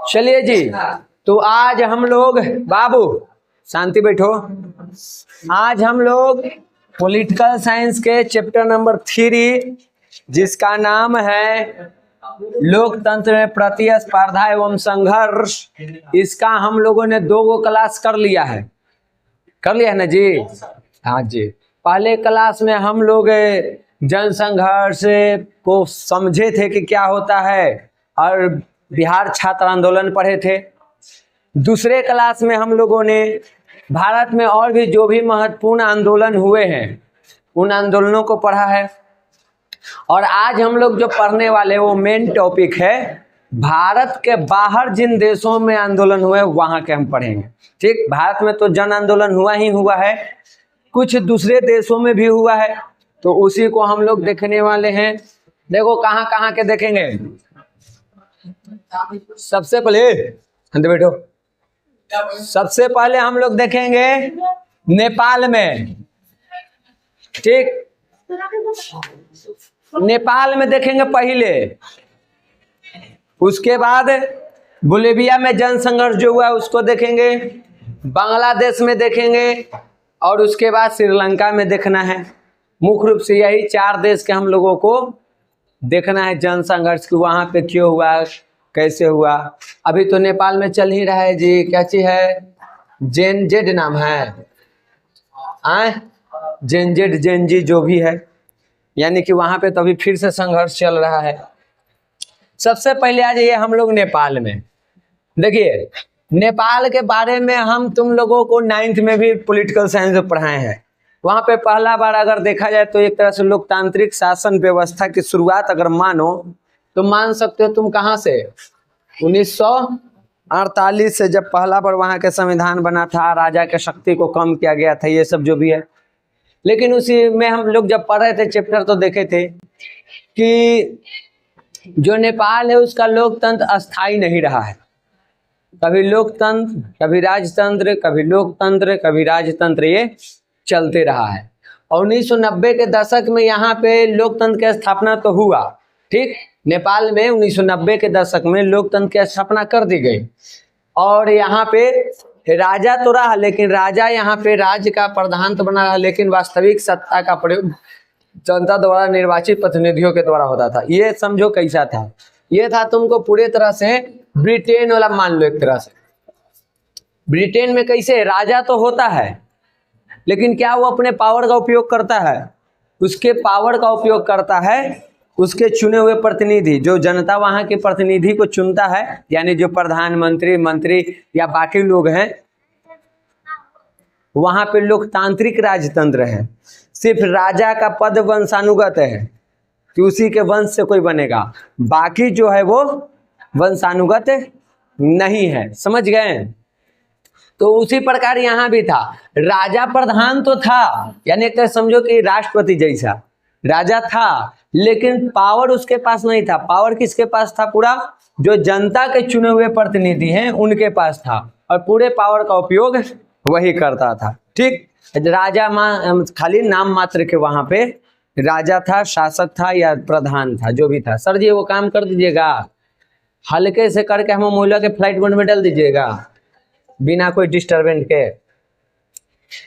चलिए जी, तो आज हम लोग, बाबू शांति बैठो, आज हम लोग पॉलिटिकल साइंस के चैप्टर नंबर 3 जिसका नाम है लोकतंत्र में प्रतिस्पर्धा एवं संघर्ष, इसका हम लोगों ने 2 क्लास कर लिया है ना जी। हाँ जी, पहले क्लास में हम लोग जनसंघर्ष को समझे थे कि क्या होता है और बिहार छात्र आंदोलन पढ़े थे। दूसरे क्लास में हम लोगों ने भारत में और भी जो भी महत्वपूर्ण आंदोलन हुए हैं उन आंदोलनों को पढ़ा है। और आज हम लोग जो पढ़ने वाले वो मेन टॉपिक है भारत के बाहर जिन देशों में आंदोलन हुए वहां के हम पढ़ेंगे। ठीक, भारत में तो जन आंदोलन हुआ ही हुआ है, कुछ दूसरे देशों में भी हुआ है, तो उसी को हम लोग देखने वाले हैं। देखो कहाँ कहाँ के देखेंगे। सबसे पहले बैठो, सबसे पहले हम लोग देखेंगे नेपाल में। ठीक, नेपाल में देखेंगे पहले, उसके बाद बोलिविया में जनसंघर्ष जो हुआ उसको देखेंगे, बांग्लादेश में देखेंगे और उसके बाद श्रीलंका में देखना है। मुख्य रूप से यही 4 देश के हम लोगों को देखना है जनसंघर्ष की, वहां पे क्यों हुआ, कैसे हुआ। अभी तो नेपाल में चल ही रहा है जी, क्या चीज है, जेनजेड नाम है, जेनजेड जेनजी जो भी है, यानी कि वहां पे तो अभी फिर से संघर्ष चल रहा है। सबसे पहले आ जाइए हम लोग नेपाल में। देखिए नेपाल के बारे में हम तुम लोगों को 9th में भी पॉलिटिकल साइंस में पढ़ाए हैं। वहां पे पहला बार अगर देखा जाए तो एक तरह से लोकतांत्रिक शासन व्यवस्था की शुरुआत अगर मानो तो मान सकते हो तुम कहाँ से, 1948 से, जब पहला बार वहां के संविधान बना था, राजा के शक्ति को कम किया गया था, ये सब जो भी है। लेकिन उसी में हम लोग जब पढ़ रहे थे चैप्टर तो देखे थे कि जो नेपाल है उसका लोकतंत्र अस्थाई नहीं रहा है। कभी लोकतंत्र, कभी राजतंत्र, कभी लोकतंत्र, कभी राजतंत्र, ये चलते रहा है। और 1990 के दशक में यहाँ पे लोकतंत्र की स्थापना तो हुआ। ठीक, नेपाल में 1990 के दशक में लोकतंत्र की स्थापना कर दी गई और यहाँ पे राजा तो रहा, लेकिन राजा यहाँ पे राज्य का प्रधान तो बना रहा, लेकिन वास्तविक सत्ता का प्रयोग जनता द्वारा निर्वाचित प्रतिनिधियों के द्वारा होता था। ये समझो कैसा था, ये था तुमको पूरे तरह से ब्रिटेन वाला मान लो। एक तरह से ब्रिटेन में कैसे राजा तो होता है, लेकिन क्या वो अपने पावर का उपयोग करता है, उसके पावर का उपयोग करता है उसके चुने हुए प्रतिनिधि, जो जनता वहां के प्रतिनिधि को चुनता है, यानी जो प्रधानमंत्री, मंत्री या बाकी लोग हैं, वहां पे लोकतांत्रिक राजतंत्र है। सिर्फ राजा का पद वंशानुगत है कि उसी के वंश से कोई बनेगा, बाकी जो है वो वंशानुगत नहीं है। समझ गए? तो उसी प्रकार यहाँ भी था, राजा प्रधान तो था, यानी एक तरह समझो कि राष्ट्रपति जैसा राजा था, लेकिन पावर उसके पास नहीं था। पावर किसके पास था? पूरा जो जनता के चुने हुए प्रतिनिधि हैं उनके पास था, और पूरे पावर का उपयोग वही करता था। ठीक, राजा खाली नाम मात्र के वहां पे राजा था, शासक था या प्रधान था, जो भी था। सर जी वो काम कर दीजिएगा, हल्के से करके हम मोहल्ला के फ्लाइट मोड में डाल दीजिएगा बिना कोई डिस्टर्बेंस के।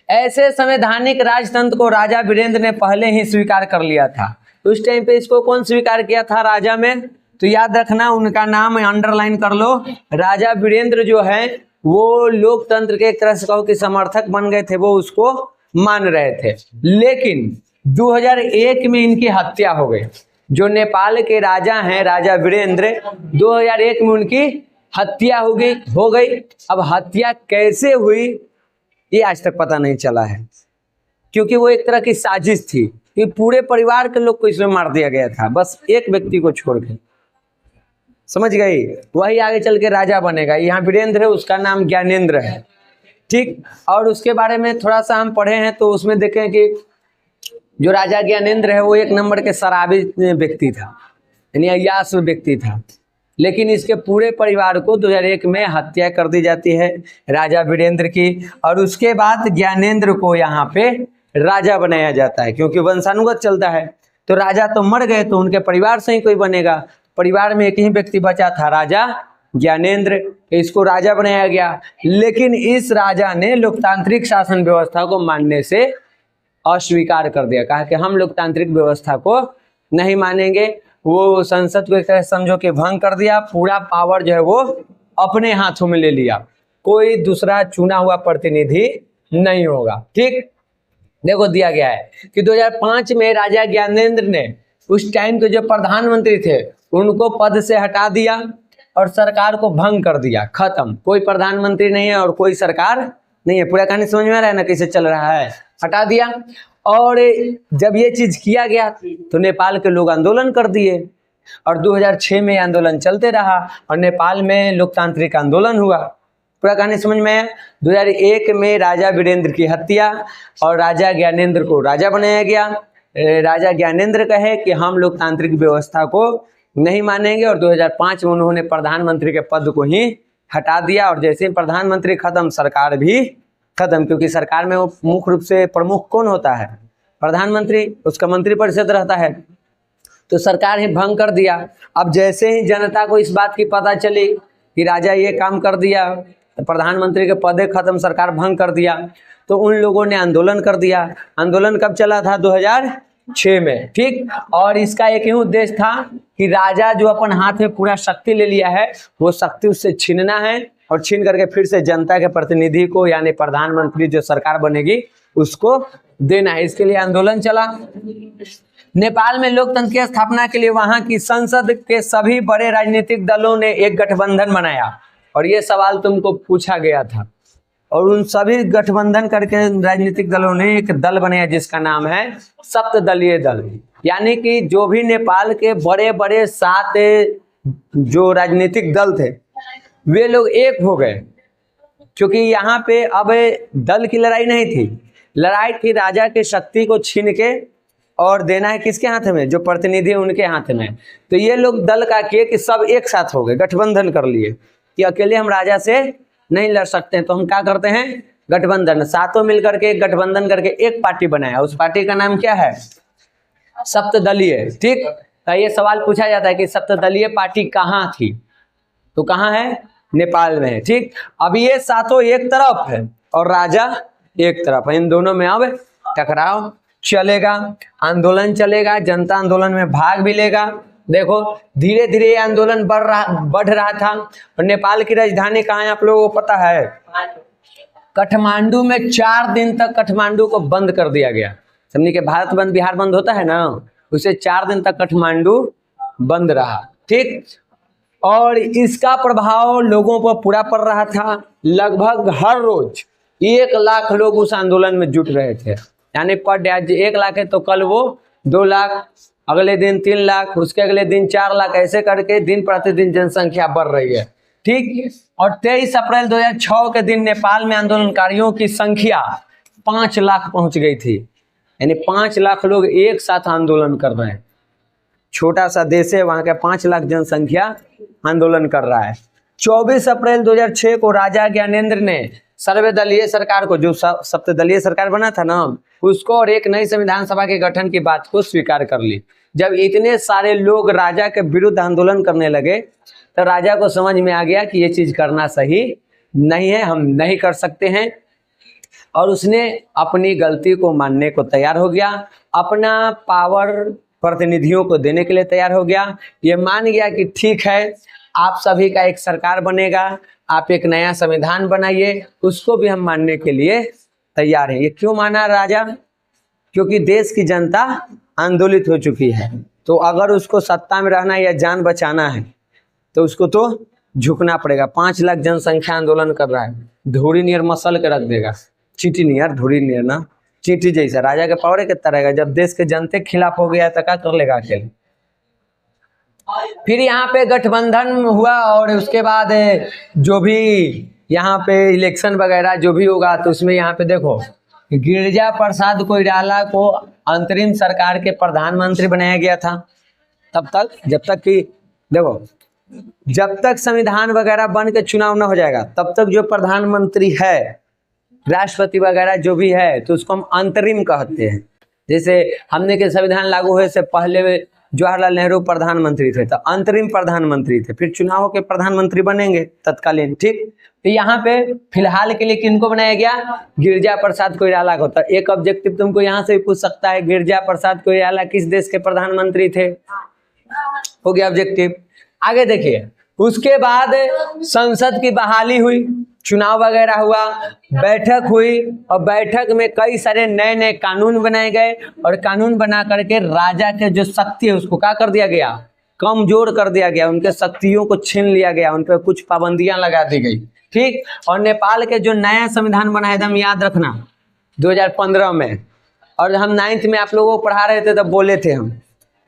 ऐसे संवैधानिक राजतंत्र को राजा वीरेंद्र ने पहले ही स्वीकार कर लिया था। उस टाइम पे इसको कौन स्वीकार किया था राजा में? तो याद रखना, उनका नाम अंडरलाइन कर लो, राजा वीरेंद्र जो है वो लोकतंत्र के एक तरह से कहो कि समर्थक बन गए थे, वो उसको मान रहे थे। लेकिन 2001 में इनकी हत्या हो गई। जो नेपाल के राजा हैं राजा वीरेंद्र, 2001 में उनकी हत्या हो गई। अब हत्या कैसे हुई ये आज तक पता नहीं चला है, क्योंकि वो एक तरह की साजिश थी कि पूरे परिवार के लोग को इसमें मार दिया गया था, बस एक व्यक्ति को छोड़ के। समझ गई? वही आगे चल के राजा बनेगा। यहाँ वीरेंद्र है, उसका नाम ज्ञानेंद्र है। ठीक, और उसके बारे में थोड़ा सा हम पढ़े हैं तो उसमें देखें कि जो राजा ज्ञानेंद्र है वो 1 नंबर के शराबी व्यक्ति था, यानी अय्याश व्यक्ति था। लेकिन इसके पूरे परिवार को 2001 में हत्या कर दी जाती है राजा वीरेंद्र की, और उसके बाद ज्ञानेंद्र को यहाँ पे राजा बनाया जाता है, क्योंकि वंशानुगत चलता है। तो राजा तो मर गए तो उनके परिवार से ही कोई बनेगा, परिवार में एक ही व्यक्ति बचा था, राजा ज्ञानेंद्र। इसको राजा बनाया गया, लेकिन इस राजा ने लोकतांत्रिक शासन व्यवस्था को मानने से अस्वीकार कर दिया। कहा कि हम लोकतांत्रिक व्यवस्था को नहीं मानेंगे। वो संसद को एक तरह समझो कि भंग कर दिया, पूरा पावर जो है वो अपने हाथों में ले लिया, कोई दूसरा चुना हुआ प्रतिनिधि नहीं होगा। ठीक, देखो दिया गया है कि 2005 में राजा ज्ञानेंद्र ने उस टाइम के जो प्रधानमंत्री थे उनको पद से हटा दिया और सरकार को भंग कर दिया, खत्म। कोई प्रधानमंत्री नहीं है और कोई सरकार नहीं है। पूरा कहानी समझ में आ रहा है ना कैसे चल रहा है, हटा दिया। और जब ये चीज किया गया तो नेपाल के लोग आंदोलन कर दिए और 2006 में आंदोलन चलते रहा और नेपाल में लोकतांत्रिक आंदोलन हुआ। पूरा कहानी समझ में आया। 2001 में राजा वीरेंद्र की हत्या और राजा ज्ञानेंद्र को राजा बनाया गया। राजा ज्ञानेंद्र कहे कि हम लोकतांत्रिक व्यवस्था को नहीं मानेंगे और 2005 में उन्होंने प्रधानमंत्री के पद को ही हटा दिया और जैसे ही प्रधानमंत्री खत्म, सरकार भी खत्म, क्योंकि सरकार में वो मुख्य रूप से प्रमुख कौन होता है? प्रधानमंत्री, उसका मंत्रिपरिषद रहता है। तो सरकार ही भंग कर दिया। अब जैसे ही जनता को इस बात की पता चली कि राजा ये काम कर दिया, प्रधानमंत्री के पद खत्म, सरकार भंग कर दिया, तो उन लोगों ने आंदोलन कर दिया। आंदोलन कब चला था? 2006 में। ठीक, और इसका एक ही उद्देश्य था कि राजा जो अपन हाथ में पूरा शक्ति ले लिया है वो शक्ति उससे छीनना है और छीन करके फिर से जनता के प्रतिनिधि को यानी प्रधानमंत्री जो सरकार बनेगी उसको देना है। इसके लिए आंदोलन चला। नेपाल में लोकतंत्र की स्थापना के लिए वहां की संसद के सभी बड़े राजनीतिक दलों ने एक गठबंधन बनाया और ये सवाल तुमको पूछा गया था। और उन सभी गठबंधन करके राजनीतिक दलों ने एक दल बनाया जिसका नाम है सप्तदलीय दल। यानी कि जो भी नेपाल के बड़े बड़े 7 जो राजनीतिक दल थे वे लोग एक हो गए, क्योंकि यहाँ पे अब दल की लड़ाई नहीं थी, लड़ाई थी राजा के शक्ति को छीन के और देना है किसके हाथ में? जो प्रतिनिधि उनके हाथ में। तो ये लोग दल का किए कि सब एक साथ हो गए, गठबंधन कर लिए कि अकेले हम राजा से नहीं लड़ सकते हैं, तो हम क्या करते हैं? गठबंधन। सातों मिलकर के एक गठबंधन करके एक पार्टी बनाया। उस पार्टी का नाम क्या है? सप्तदलीय। ठीक, तो ये सवाल पूछा जाता है कि सप्तदलीय पार्टी कहाँ थी? तो कहाँ है? नेपाल में है। ठीक, अब ये सातों एक तरफ है और राजा एक तरफ है। इन दोनों में अब टकराव चलेगा, आंदोलन चलेगा, जनता आंदोलन में भाग भी लेगा। देखो धीरे धीरे ये आंदोलन बढ़ रहा था। और नेपाल की राजधानी कहाँ है आप लोगों को पता है? काठमांडू में 4 दिन तक काठमांडू को बंद कर दिया गया। समझिए कि भारत बंद बिहार बंद होता है ना, उसे 4 दिन तक काठमांडू बंद रहा। ठीक, और इसका प्रभाव लोगों पर पूरा पड़ रहा था। लगभग हर रोज 1 लाख लोग उस आंदोलन में जुट रहे थे। यानी पर डे आज 1 लाख है तो कल वो 2 लाख, अगले दिन 3 लाख, उसके अगले दिन 4 लाख, ऐसे करके दिन प्रतिदिन जनसंख्या बढ़ रही है। ठीक, और 23 अप्रैल 2006 के दिन नेपाल में आंदोलनकारियों की संख्या 5 लाख पहुंच गई थी। यानी 5 लाख लोग एक साथ आंदोलन कर रहे हैं। छोटा सा देश है, वहां का 5 लाख जनसंख्या आंदोलन कर रहा है। 24 अप्रैल 2006 को राजा ज्ञानेंद्र ने सर्वदलीय सरकार को, जो सप्तदलीय सरकार बना था ना, उसको और एक नई संविधान सभा के गठन की बात को स्वीकार कर ली। जब इतने सारे लोग राजा के विरुद्ध आंदोलन करने लगे तो राजा को समझ में आ गया कि ये चीज करना सही नहीं है, हम नहीं कर सकते हैं। और उसने अपनी गलती को मानने को तैयार हो गया, अपना पावर प्रतिनिधियों को देने के लिए तैयार हो गया। ये मान गया कि ठीक है, आप सभी का एक सरकार बनेगा, आप एक नया संविधान बनाइए, उसको भी हम मानने के लिए तैयार हैं। ये क्यों माना राजा? क्योंकि देश की जनता आंदोलित हो चुकी है, तो अगर उसको सत्ता में रहना या जान बचाना है तो उसको तो झुकना पड़ेगा। 5 लाख जनसंख्या आंदोलन कर रहा है, धूड़ी नियर मसल के रख देगा, चींटी नियर, धूड़ी नियर ना, चींटी जैसा। राजा के पावर कितना रहेगा? जब देश के जनते के खिलाफ हो गया तो क्या कर लेगा अकेले? फिर यहाँ पे गठबंधन हुआ और उसके बाद जो भी यहाँ पे इलेक्शन वगैरह जो भी होगा तो उसमें यहाँ पे देखो गिरिजा प्रसाद कोइराला को अंतरिम सरकार के प्रधानमंत्री बनाया गया था। तब तक जब तक कि देखो जब तक संविधान वगैरह बन के चुनाव न हो जाएगा तब तक जो प्रधानमंत्री है, राष्ट्रपति वगैरह जो भी है, तो उसको हम अंतरिम कहते हैं। जैसे हमने के संविधान लागू होने से पहले जवाहरलाल नेहरू प्रधानमंत्री थे, तो अंतरिम प्रधानमंत्री थे, फिर चुनाव के प्रधानमंत्री बनेंगे तत्कालीन। ठीक, तो यहाँ पे फिलहाल के लिए किनको बनाया गया, गिरिजा प्रसाद कोइराला को। तो एक ऑब्जेक्टिव तुमको यहाँ से भी पूछ सकता है, गिरिजा प्रसाद कोइराला किस देश के प्रधानमंत्री थे, हो गया ऑब्जेक्टिव। आगे देखिए, उसके बाद संसद की बहाली हुई, चुनाव वगैरह हुआ, बैठक हुई, और बैठक में कई सारे नए नए कानून बनाए गए, और कानून बना करके राजा के जो शक्ति है उसको क्या कर दिया गया, कमजोर कर दिया गया, उनके शक्तियों को छीन लिया गया, उन पर कुछ पाबंदियां लगा दी गई। ठीक, और नेपाल के जो नया संविधान बना है, एकदम याद रखना, 2015 में, और हम 9th में आप लोगों को पढ़ा रहे थे तब बोले थे हम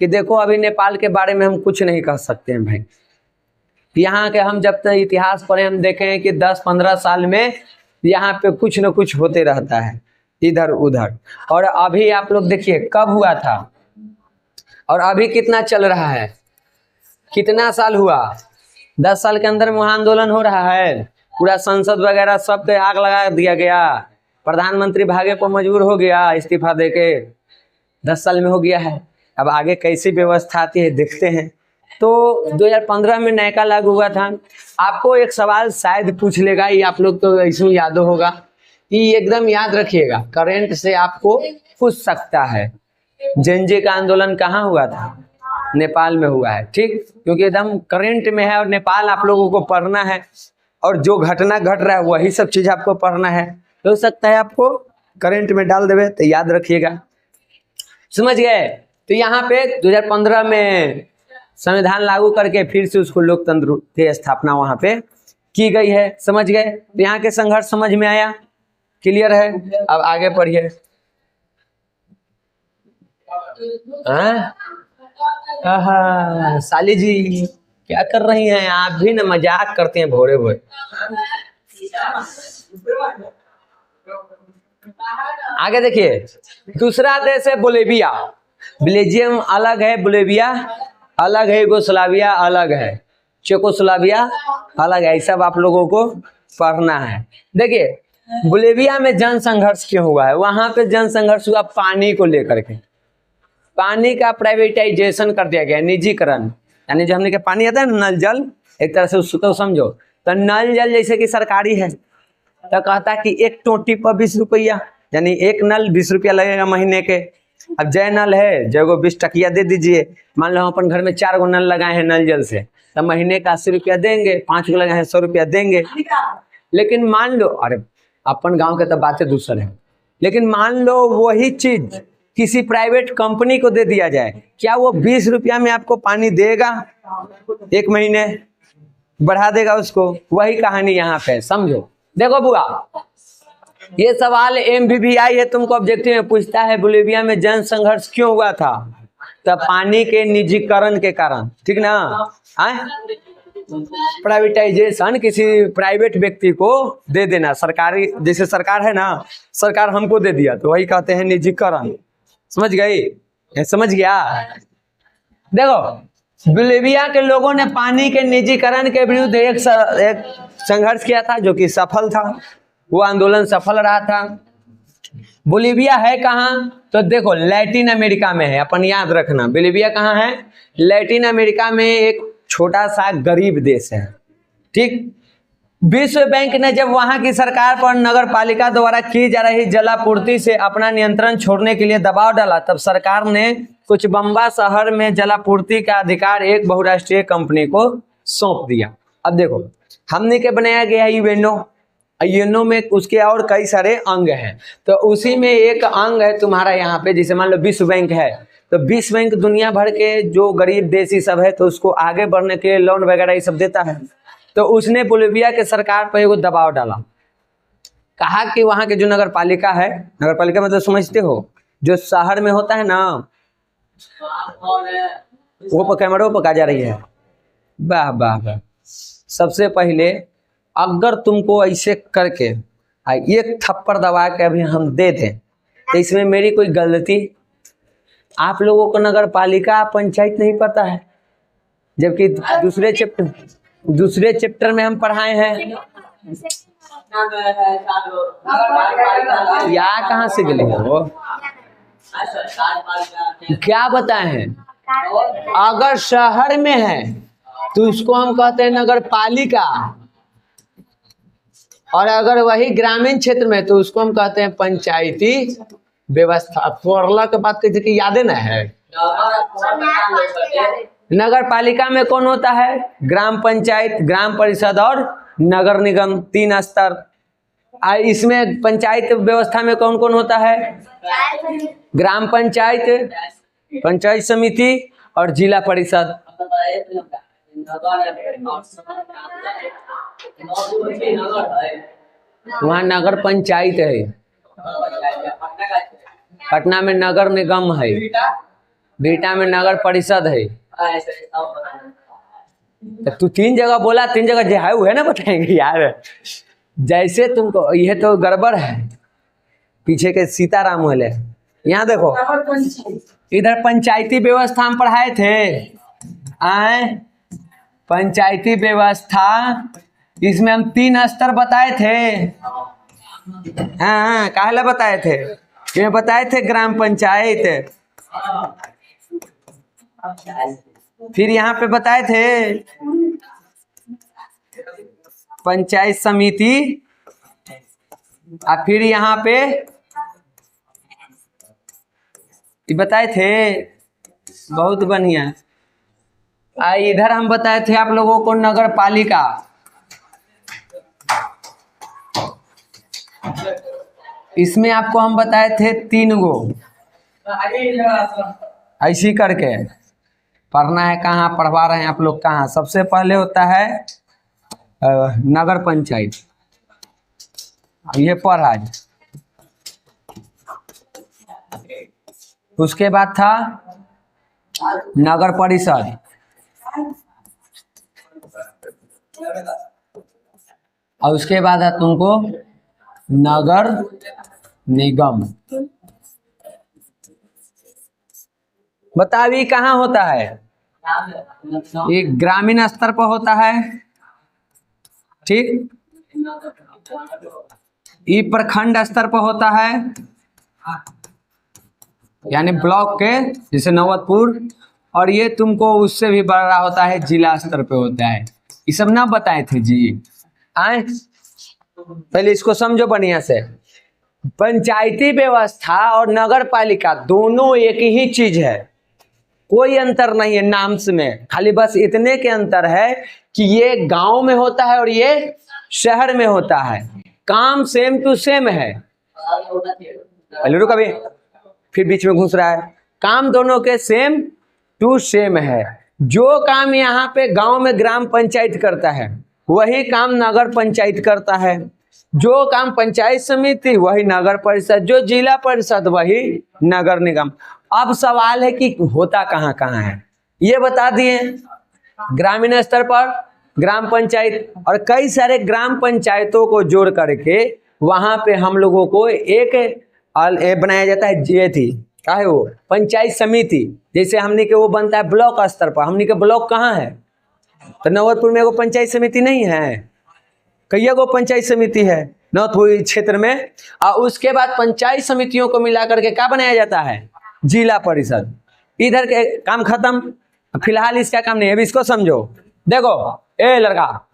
कि देखो अभी नेपाल के बारे में हम कुछ नहीं कह सकते हैं भाई, यहाँ के हम जब तक इतिहास पढ़े हम देखें कि 10-15 साल में यहाँ पे कुछ न कुछ होते रहता है इधर उधर। और अभी आप लोग देखिए कब हुआ था और अभी कितना चल रहा है, कितना साल हुआ, 10 साल के अंदर में वहाँ आंदोलन हो रहा है, पूरा संसद वगैरह सब पे आग लगा दिया गया, प्रधानमंत्री भागे पर मजबूर हो गया इस्तीफा देके, 10 साल में हो गया है। अब आगे कैसी व्यवस्था आती है देखते हैं। तो 2015 में नयका लागू हुआ था। आपको एक सवाल शायद पूछ लेगा, ये आप लोग तो ऐसे याद होगा, कि एकदम याद रखिएगा, करंट से आपको पूछ सकता है, जेनजे का आंदोलन कहाँ हुआ था, नेपाल में हुआ है। ठीक, क्योंकि एकदम करंट में है और नेपाल आप लोगों को पढ़ना है, और जो घटना घट रहा है वही सब चीज आपको पढ़ना है। हो सकता है आपको करंट में डाल देवे, तो याद रखिएगा, समझ गए। तो यहाँ पे 2015 में संविधान लागू करके फिर से उसको लोकतंत्र की स्थापना वहां पे की गई है, समझ गए। तो यहाँ के संघर्ष समझ में आया, क्लियर है। अब आगे पढ़िए। साली जी क्या कर रही हैं, आप भी ना मजाक करते हैं भोरे भोरे। आगे देखिए, दूसरा देश है बोलेविया। बेल्जियम अलग है, बोलेविया अलग है, यूगोस्लाविया अलग है, चेकोस्लोवाकिया अलग है, सब आप लोगों को पढ़ना है। देखिए बोलेविया में जन संघर्ष क्यों हुआ है, वहां पे जन संघर्ष हुआ पानी को लेकर के, पानी का प्राइवेटाइजेशन कर दिया गया, निजीकरण, यानी जो हमने के पानी आता है ना नल जल, एक तरह से उसको समझो तो नल जल जैसे कि सरकारी है, तो कहता है कि एक टोटी पर 20 रुपया, यानी एक नल 20 रुपया लगेगा महीने के। अब जय नल है, जय को 20 टकिया दे दीजिए। मान लो हम अपन घर में 4 गो नल लगाए हैं नल जल से, तो महीने का 80 रुपया देंगे, 5 गो लगाए हैं 100 रुपया देंगे। लेकिन मान लो, अरे अपन गांव के तो बातें दूसर है, लेकिन मान लो वही चीज किसी प्राइवेट कंपनी को दे दिया जाए, क्या वो 20 रुपया में आपको पानी देगा? एक महीने बढ़ा देगा उसको। वही कहानी यहाँ पे समझो। देखो बुआ, ये सवाल MBBI है, तुमको ऑब्जेक्टिव में पूछता है बोलेविया में जन संघर्ष क्यों हुआ था, तब पानी के निजीकरण के कारण, ठीक ना, प्राइवेटाइजेशन, किसी प्राइवेट व्यक्ति को दे देना, सरकारी जैसे सरकार है ना, सरकार हमको दे दिया तो वही कहते हैं निजीकरण। समझ गई, समझ गया। देखो बोलेविया के लोगों ने पानी के निजीकरण के विरुद्ध एक संघर्ष किया था जो कि सफल था, वो आंदोलन सफल रहा था। बोलेविया है कहाँ, तो देखो लैटिन अमेरिका में है, अपन याद रखना बोलेविया कहाँ है, लैटिन अमेरिका में एक छोटा सा गरीब देश है। ठीक, विश्व बैंक ने जब वहां की सरकार पर नगर पालिका द्वारा की जा रही जलापूर्ति से अपना नियंत्रण छोड़ने के लिए दबाव डाला, तब सरकार ने कुछ बम्बा शहर में जलापूर्ति का अधिकार एक बहुराष्ट्रीय कंपनी को सौंप दिया। अब देखो हमने क्या बनाया गया है, यूएनओ में उसके और कई सारे अंग हैं, तो उसी में एक अंग है तुम्हारा यहाँ पे, जैसे मान लो विश्व बैंक है, तो विश्व बैंक दुनिया भर के जो गरीब देश ही सब है तो उसको आगे बढ़ने के लिए लोन वगैरह ये सब देता है। तो उसने बोलेविया के सरकार पर एगो दबाव डाला, कहा कि वहां के जो नगर पालिका है, नगर पालिका मतलब समझते हो जो शहर में होता है ना, वो कैमरा पका जा रही है, वाह वाह वाह। सबसे पहले अगर तुमको ऐसे करके एक थप्पड़ दबा के अभी हम दे दें तो इसमें मेरी कोई गलती, आप लोगों को नगर पालिका पंचायत नहीं पता है, जबकि दूसरे चैप्टर में हम पढ़ाए हैं। या कहाँ से गली है वो, क्या बताए हैं, अगर शहर में है तो उसको हम कहते हैं नगर पालिका, और अगर वही ग्रामीण क्षेत्र में तो उसको हम कहते हैं पंचायती व्यवस्था। पढ़ला के बात कहते कि याद है ना है। नगर पालिका में कौन होता है? ग्राम पंचायत, ग्राम परिषद और नगर निगम, 3 स्तर। इसमें पंचायत व्यवस्था में कौन कौन होता है? ग्राम पंचायत, पंचायत समिति और जिला परिषद। वहाँ नगर पंचायत है, पटना में नगर निगम है, बिहटा में नगर परिषद है। तो तू 3 जगह बोला, 3 जगह जो है वो है ना बताएंगे यार। जैसे तुमको यह तो गड़बड़ है, पीछे के सीताराम मोहल्ले। यहाँ देखो, इधर पंचायती व्यवस्था हम पढ़ाए थे। आए पंचायती व्यवस्था, इसमें हम 3 स्तर बताए थे। हाँ, काहे बताए थे? ये बताए थे ग्राम पंचायत, फिर यहाँ पे बताए थे पंचायत समिति, और फिर यहाँ पे बताए थे। बहुत बढ़िया। इधर हम बताए थे आप लोगों को नगर पालिका। इसमें आपको हम बताए थे 3 गो, ऐसी करके पढ़ना है। कहाँ पढ़वा रहे हैं आप लोग? कहाँ सबसे पहले होता है नगर पंचायत, ये पढ़ आज। उसके बाद था नगर परिषद, और उसके बाद है तुमको नगर निगम। बताइए कहाँ होता है? ये ग्रामीण स्तर पर होता है, ठीक। ये प्रखंड स्तर पर होता है, यानी ब्लॉक के, जैसे नवतपुर। और ये तुमको उससे भी बड़ा होता है, जिला स्तर पे होता है। ये सब ना बताए थे जी। आए पहले इसको समझो बढ़िया से। पंचायती व्यवस्था और नगर पालिका दोनों एक ही चीज है, कोई अंतर नहीं है नाम में। खाली बस इतने के अंतर है कि ये गांव में होता है और ये शहर में होता है। काम सेम टू सेम है। पहले रुक, अभी फिर बीच में घुस रहा है। काम दोनों के सेम टू सेम है। जो काम यहाँ पे गांव में ग्राम पंचायत करता है वही काम नगर पंचायत करता है। जो काम पंचायत समिति वही नगर परिषद, जो जिला परिषद वही नगर निगम। अब सवाल है कि होता कहाँ कहाँ है, ये बता दिए। ग्रामीण स्तर पर ग्राम पंचायत, और कई सारे ग्राम पंचायतों को जोड़ करके वहां पे हम लोगों को एक बनाया जाता है। ये थी क्या है वो? पंचायत समिति। जैसे हमने के वो बनता है ब्लॉक स्तर पर। हमने के ब्लॉक कहाँ है? तो नवतपुर में वो पंचायत समिति नहीं है। कईया गो पंचायत समिति है नवतपुर क्षेत्र में। और उसके बाद पंचायत समितियों को मिला करके क्या बनाया जाता है? जिला परिषद। इधर के काम खत्म, फिलहाल इसका काम नहीं है। अभी इसको समझो। देखो ए लड़का,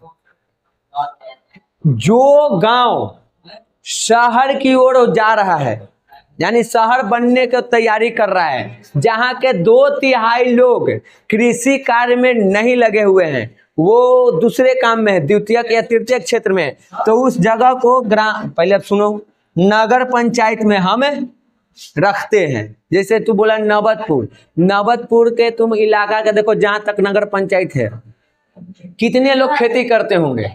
जो गांव शहर की ओर जा रहा है, यानी शहर बनने की तैयारी कर रहा है, जहां के 2/3 लोग कृषि कार्य में नहीं लगे हुए हैं, वो दूसरे काम में है, द्वितीयक या तृतीयक क्षेत्र में, तो उस जगह को पहले अब सुनो, नगर पंचायत में हम रखते हैं। जैसे तू बोला नवतपुर, नवतपुर के तुम इलाका के देखो, जहां तक नगर पंचायत है कितने लोग खेती करते होंगे?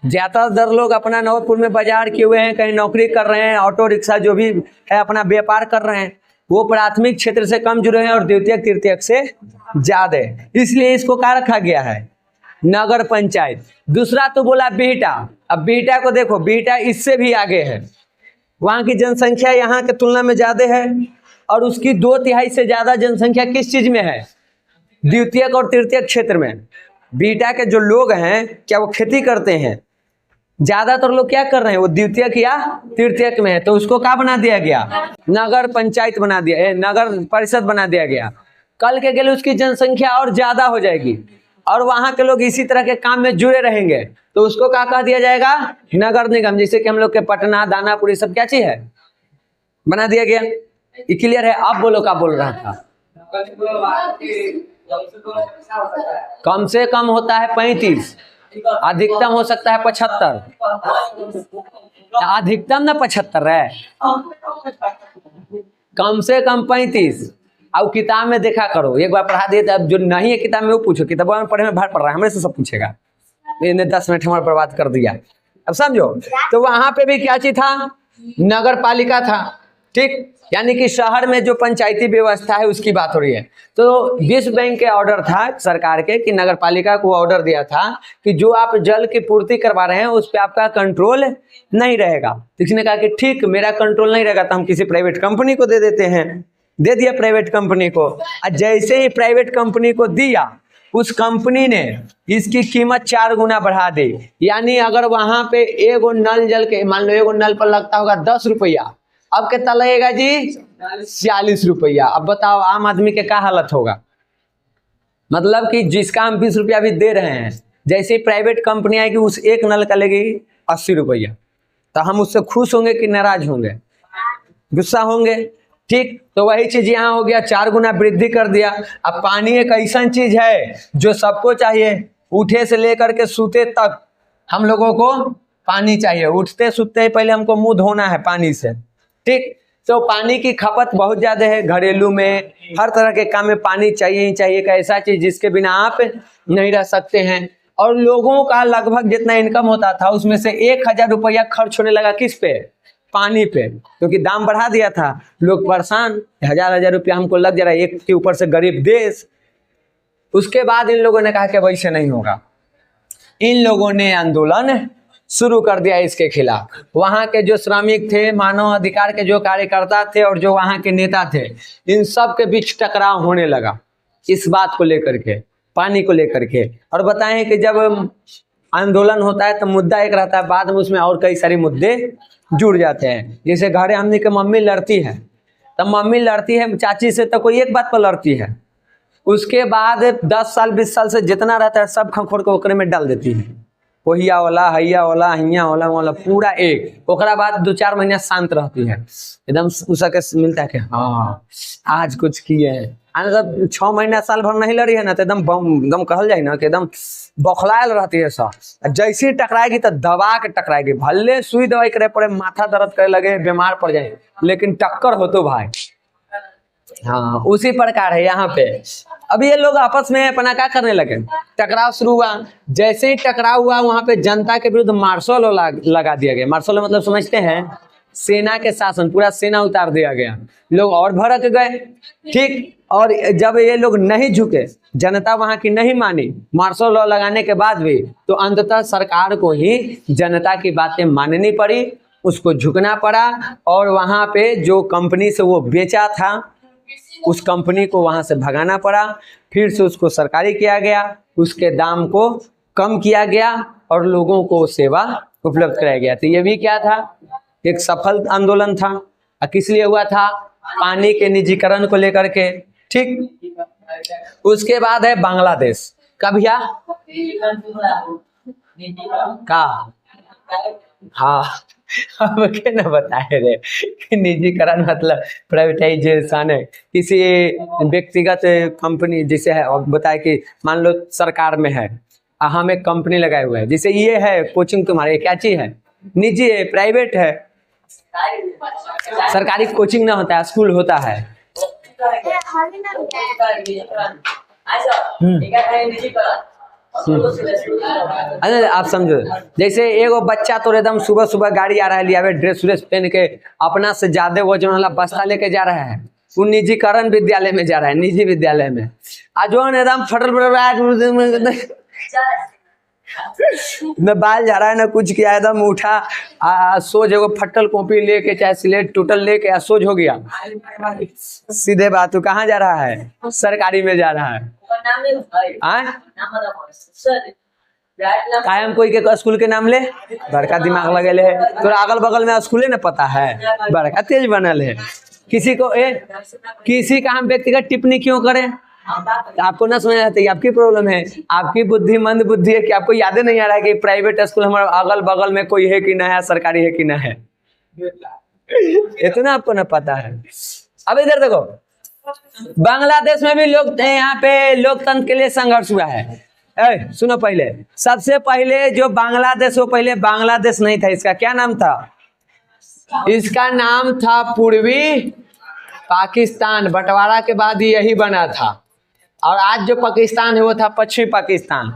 ज्यादातर लोग अपना नवतपुर में बाजार किए हुए हैं, कहीं नौकरी कर रहे हैं, ऑटो रिक्शा जो भी है अपना व्यापार कर रहे हैं। वो प्राथमिक क्षेत्र से कम जुड़े हैं और द्वितीयक तृतीयक से ज्यादा, इसलिए इसको क्या रखा गया है? नगर पंचायत। दूसरा तो बोला बिहटा। अब बिहटा को देखो, बिहटा इससे भी आगे है, वहां की जनसंख्या यहाँ के तुलना में ज्यादा है, और उसकी 2/3 से ज्यादा जनसंख्या किस चीज में है? द्वितीयक और तृतीयक क्षेत्र में। बिहटा के जो लोग हैं क्या वो खेती करते हैं? ज्यादातर लोग क्या कर रहे हैं? वो द्वितीयक या तृतीयक में है, तो उसको क्या बना दिया गया? नगर पंचायत बना दिया, नगर परिषद बना दिया गया। कल के लिए उसकी जनसंख्या और ज्यादा हो जाएगी और वहां के लोग इसी तरह के काम में जुड़े रहेंगे, तो उसको क्या कह दिया जाएगा? नगर निगम। जैसे कि हम लोग के पटना, दानापुर, ये सब क्या चीज है, बना दिया गया। ये क्लियर है? आप बोलो, क्या बोल रहा था? कम से कम होता है 35, अधिकतम हो सकता है 75। अधिकतम ना 75 है, कम से कम 35। अब किताब में देखा करो, एक बार पढ़ा दिए, अब जो नहीं है किताब में वो पूछो, किताबों में पढ़े में भार पड़ रहा है, हमें से सब पूछेगा। इन्हें 10 मिनट हमारा बर्बाद कर दिया। अब समझो, तो वहां पे भी क्या चीज था? नगर पालिका था, ठीक, यानी कि शहर में जो पंचायती व्यवस्था है उसकी बात हो रही है। तो विश्व बैंक के ऑर्डर था सरकार के कि नगर पालिका को ऑर्डर दिया था कि जो आप जल की पूर्ति करवा रहे हैं उस पर आपका कंट्रोल नहीं रहेगा। तो किसी ने कहा कि ठीक, मेरा कंट्रोल नहीं रहेगा तो हम किसी प्राइवेट कंपनी को दे देते हैं। दे दिया प्राइवेट कंपनी को, और जैसे ही प्राइवेट कंपनी को दिया, उस कंपनी ने इसकी कीमत 4 गुना बढ़ा दी। यानी अगर वहां पे एगो नल जल के, मान लो एगो नल पर लगता होगा 10 रुपया, अब कितना लगेगा जी? 40 रुपया। अब बताओ आम आदमी के क्या हालत होगा? मतलब कि जिसका हम 20 रुपया भी दे रहे हैं, जैसे प्राइवेट कंपनी आएगी उस एक नल का लगेगी 80 रुपया, तो हम उससे खुश होंगे कि नाराज होंगे? गुस्सा होंगे, ठीक। तो वही चीज यहाँ हो गया, 4 गुना वृद्धि कर दिया। अब पानी एक ऐसा चीज है जो सबको चाहिए, उठे से लेकर के सूते तक हम लोगों को पानी चाहिए। उठते सूते ही पहले हमको मुंह धोना है पानी से, ठीक। तो पानी की खपत बहुत ज्यादा है, घरेलू में हर तरह के काम में पानी चाहिए ही चाहिए। एक ऐसा चीज जिसके बिना आप नहीं रह सकते हैं। और लोगों का लगभग जितना इनकम होता था उसमें से 1000 रुपया खर्च होने लगा किस पे? पानी पे, क्योंकि दाम बढ़ा दिया था। लोग परेशान, 1000 रुपया हमको लग जा रहा है, एक के ऊपर से गरीब देश। उसके बाद इन लोगों ने कहा कि वैसे नहीं होगा। इन लोगों ने आंदोलन शुरू कर दिया इसके खिलाफ। वहां के जो श्रमिक थे, मानव अधिकार के जो कार्यकर्ता थे और जो वहां के नेता थे, इन सब के बीच टकराव होने लगा इस बात को लेकर के, पानी को लेकर के। और बताएं कि जब आंदोलन होता है तो मुद्दा एक रहता है, बाद में उसमें और कई सारे मुद्दे जुड़ जाते हैं। जैसे घरे हमने के मम्मी लड़ती है, तब मम्मी लड़ती है चाची से, तो कोई एक बात पर लड़ती है, उसके बाद 10 साल 20 साल से जितना रहता है सब खंखोड़ को ओकरे में डाल देती है। पोहिया वाला, हैया वाला, हिया वाला पूरा एक। ओकरा बाद 2-4 महीना शांत रहती है, एकदम उसके मिलता है कि हाँ आज कुछ किए हैं। जब 6 महीना साल भर नहीं लड़ी है ना, तो एकदम कहल जाए ना कि एकदम बौखलायल रहती है सब। जैसे ही टकराएगी तो दबा के टकराएगी, भले सुई दवाई करे पड़े, माथा दर्द करे लगे, बीमार पड़ जाए, लेकिन टक्कर हो तो भाई। हाँ, उसी प्रकार है यहाँ पे। अब ये लोग आपस में अपना क्या करने लगे, टकराव शुरू हुआ। जैसे ही टकराव हुआ, वहां पे जनता के विरुद्ध मार्शल लगा दिया गया। मार्शल मतलब समझते हैं, सेना के शासन, पूरा सेना उतार दिया गया। लोग और भड़क गए, ठीक। और जब ये लोग नहीं झुके, जनता वहां की नहीं मानी, मार्शल लॉ लगाने के बाद भी, तो अंततः सरकार को ही जनता की बातें माननी पड़ी, उसको झुकना पड़ा। और वहां पे जो कंपनी से वो बेचा था, उस कंपनी को वहां से भगाना पड़ा, फिर से उसको सरकारी किया गया, उसके दाम को कम किया गया और लोगों को सेवा उपलब्ध कराया गया। तो ये भी क्या था, एक सफल आंदोलन था। किस लिए हुआ था? पानी के निजीकरण को लेकर के, ठीक। उसके बाद है बांग्लादेश का भैया का, हाँ अब के ना बताए रे कि निजीकरण मतलब प्राइवेटाइजेशन है किसी व्यक्तिगत कंपनी। जैसे है, और बताए कि मान लो सरकार में है, हम एक कंपनी लगाए हुए हैं, जैसे ये है कोचिंग तुम्हारे, क्या चीज है? निजी है, प्राइवेट है। सरकारी कोचिंग ना होता है, स्कूल होता है। अरे आप समझो, जैसे एगो बच्चा तो एकदम सुबह सुबह गाड़ी आ रहा है, लिया ड्रेस व्रेस पहन के, अपना से ज्यादा वजन वाला बस्ता लेके जा रहा है, वो निजीकरण विद्यालय में जा रहा है, निजी विद्यालय में। आज एकदम फटल न बाल जा रहा है, न कुछ किया, एकदम उठा सोच, एगो फटल कॉपी लेके चाहे स्लेट टूटल लेके सोच हो गया। सीधे बात, तू कहाँ जा रहा है? सरकारी में जा रहा है। कायम कोई के स्कूल के नाम ले, बड़का दिमाग लगे है तोरा, अगल बगल में स्कूल न पता है, बड़का तेज बनल है। किसी को किसी का हम व्यक्तिगत टिप्पणी क्यों करें? आपको ना समझ आती, आपकी प्रॉब्लम है, आपकी बुद्धि मंद बुद्धि है कि आपको याद नहीं आ रहा है कि प्राइवेट स्कूल हमारे अगल बगल में कोई है कि ना है, सरकारी है कि ना है, इतना आपको ना पता है। अब इधर देखो, बांग्लादेश में भी लोग यहाँ पे लोकतंत्र के लिए संघर्ष हुआ है। सुनो, पहले सबसे पहले जो बांग्लादेश, वो पहले बांग्लादेश नहीं था, इसका क्या नाम था? इसका नाम था पूर्वी पाकिस्तान। बंटवारा के बाद यही बना था, और आज जो पाकिस्तान है वो था पश्चिमी पाकिस्तान।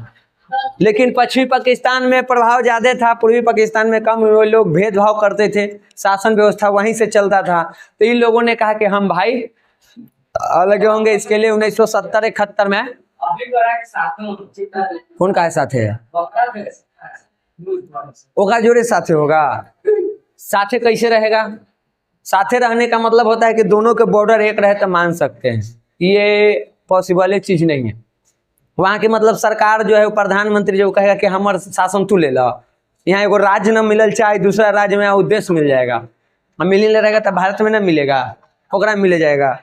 लेकिन पश्चिमी पाकिस्तान में प्रभाव ज्यादा था, पूर्वी पाकिस्तान में कम। वो लोग भेदभाव करते थे, शासन व्यवस्था वहीं से चलता था। तो इन लोगों ने कहा कि हम भाई अलग होंगे। इसके लिए 1970-71 में कौन का साथ है? ओका जोड़े साथे होगा। साथे कैसे रहेगा? साथे रहने का मतलब होता है कि दोनों के बॉर्डर एक रहे तो मान सकते हैं, ये पॉसिबल चीज नहीं है। वहाँ की मतलब सरकार जो है, प्रधानमंत्री जो कहेगा कि हमारे शासन तू ले लो, यहाँ एगो राज्य न मिलल चाहे दूसरा राज्य में उद्देश्य मिल जाएगा, हम मिल नहीं रहेगा तो भारत में ना मिलेगा, ओकरा मिल जाएगा।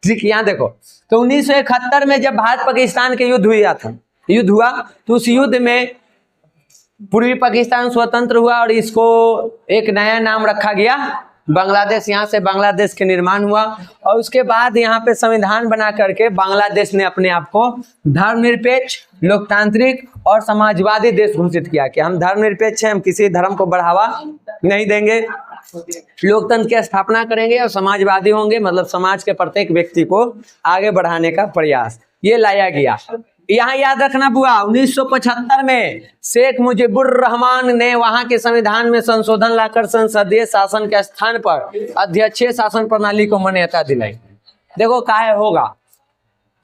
ठीक, यहाँ देखो, तो 1971 में जब भारत पाकिस्तान के युद्ध हुआ तो उस युद्ध में पूर्वी पाकिस्तान स्वतंत्र हुआ और इसको एक नया नाम रखा गया बांग्लादेश। यहाँ से बांग्लादेश के निर्माण हुआ, और उसके बाद यहाँ पे संविधान बना करके बांग्लादेश ने अपने आप को धर्मनिरपेक्ष, लोकतांत्रिक और समाजवादी देश घोषित किया कि हम धर्मनिरपेक्ष हैं, हम किसी धर्म को बढ़ावा नहीं देंगे, लोकतंत्र की स्थापना करेंगे और समाजवादी होंगे, मतलब समाज के प्रत्येक व्यक्ति को आगे बढ़ाने का प्रयास ये लाया गया। यहाँ याद रखना बुआ, 1975 में शेख मुजीबुर रहमान ने वहां के संविधान में संशोधन लाकर संसदीय शासन के स्थान पर अध्यक्षीय शासन प्रणाली को मान्यता दिलाई। देखो काहे होगा,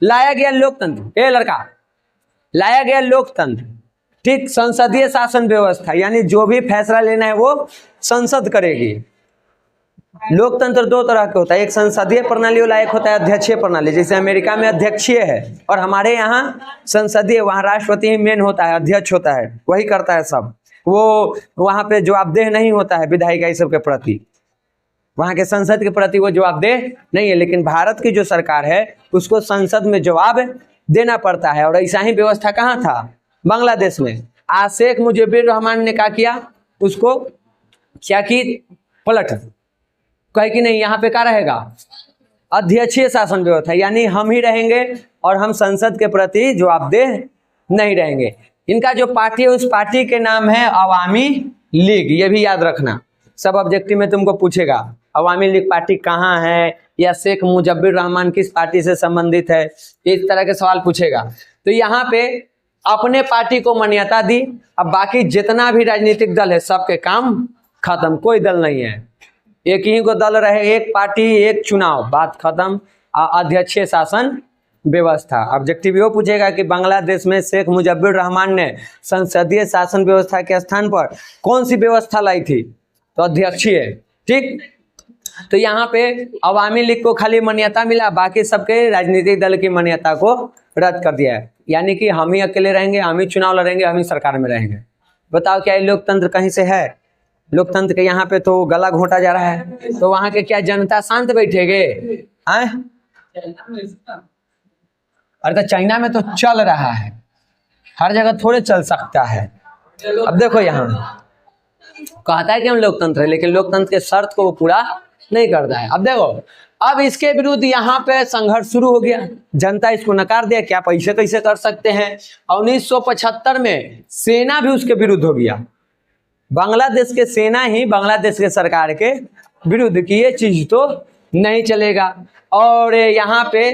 लाया गया लोकतंत्र, ए लड़का, लाया गया लोकतंत्र, ठीक, संसदीय शासन व्यवस्था, यानी जो भी फैसला लेना है वो संसद करेगी। लोकतंत्र दो तरह का होता है, एक संसदीय प्रणाली वाला, एक होता है अध्यक्षीय प्रणाली। जैसे अमेरिका में अध्यक्षीय है और हमारे यहाँ संसदीय, वहाँ राष्ट्रपति ही मेन होता है, अध्यक्ष होता है, वही करता है सब। वो वहाँ पे जवाबदेह नहीं होता है विधायिका इस सब के प्रति, वहाँ के संसद के प्रति वो जवाबदेह नहीं है। लेकिन भारत की जो सरकार है उसको संसद में जवाब देना पड़ता है, और ऐसा ही व्यवस्था कहाँ था? बांग्लादेश में। आज शेख मुजीबुर रहमान ने क्या किया, उसको क्या की पलट, कहे कि नहीं, यहाँ पे क्या रहेगा? अध्यक्षीय शासन व्यवस्था, यानी हम ही रहेंगे और हम संसद के प्रति जवाबदेह नहीं रहेंगे। इनका जो पार्टी है उस पार्टी के नाम है अवामी लीग, ये भी याद रखना, सब ऑब्जेक्टिव में तुमको पूछेगा अवामी लीग पार्टी कहाँ है, या शेख मुजीबुर रहमान किस पार्टी से संबंधित है, इस तरह के सवाल पूछेगा। तो यहाँ पे अपने पार्टी को मान्यता दी, अब बाकी जितना भी राजनीतिक दल है सबके काम खत्म, कोई दल नहीं है, एक ही को दल रहे, एक पार्टी एक चुनाव, बात खत्म। अध्यक्षीय शासन व्यवस्था। ऑब्जेक्टिव ये पूछेगा कि बांग्लादेश में शेख मुजीबुर रहमान ने संसदीय शासन व्यवस्था के स्थान पर कौन सी व्यवस्था लाई थी? तो अध्यक्षीय, ठीक। तो यहाँ पे अवामी लीग को खाली मान्यता मिला, बाकी सबके राजनीतिक दल की मान्यता को रद्द कर दिया है, यानी कि हम ही अकेले रहेंगे, हम ही चुनाव लड़ेंगे, हम ही सरकार में रहेंगे। बताओ क्या ये लोकतंत्र कहीं से है? लोकतंत्र के यहाँ पे तो गला घोटा जा रहा है, तो वहां के क्या जनता शांत बैठेगे? अरे तो चाइना में तो चल रहा है, हर जगह थोड़े चल सकता है। अब देखो यहाँ कहता है कि हम लोकतंत्र है, लेकिन लोकतंत्र के शर्त को वो पूरा नहीं करता है। अब देखो, अब इसके विरुद्ध यहाँ पे संघर्ष शुरू हो गया, जनता इसको नकार दिया, क्या पैसे कैसे कर सकते हैं। 1975 में सेना भी उसके विरुद्ध हो गया, बांग्लादेश के सेना ही बांग्लादेश के सरकार के विरुद्ध की ये चीज तो नहीं चलेगा। और यहाँ पे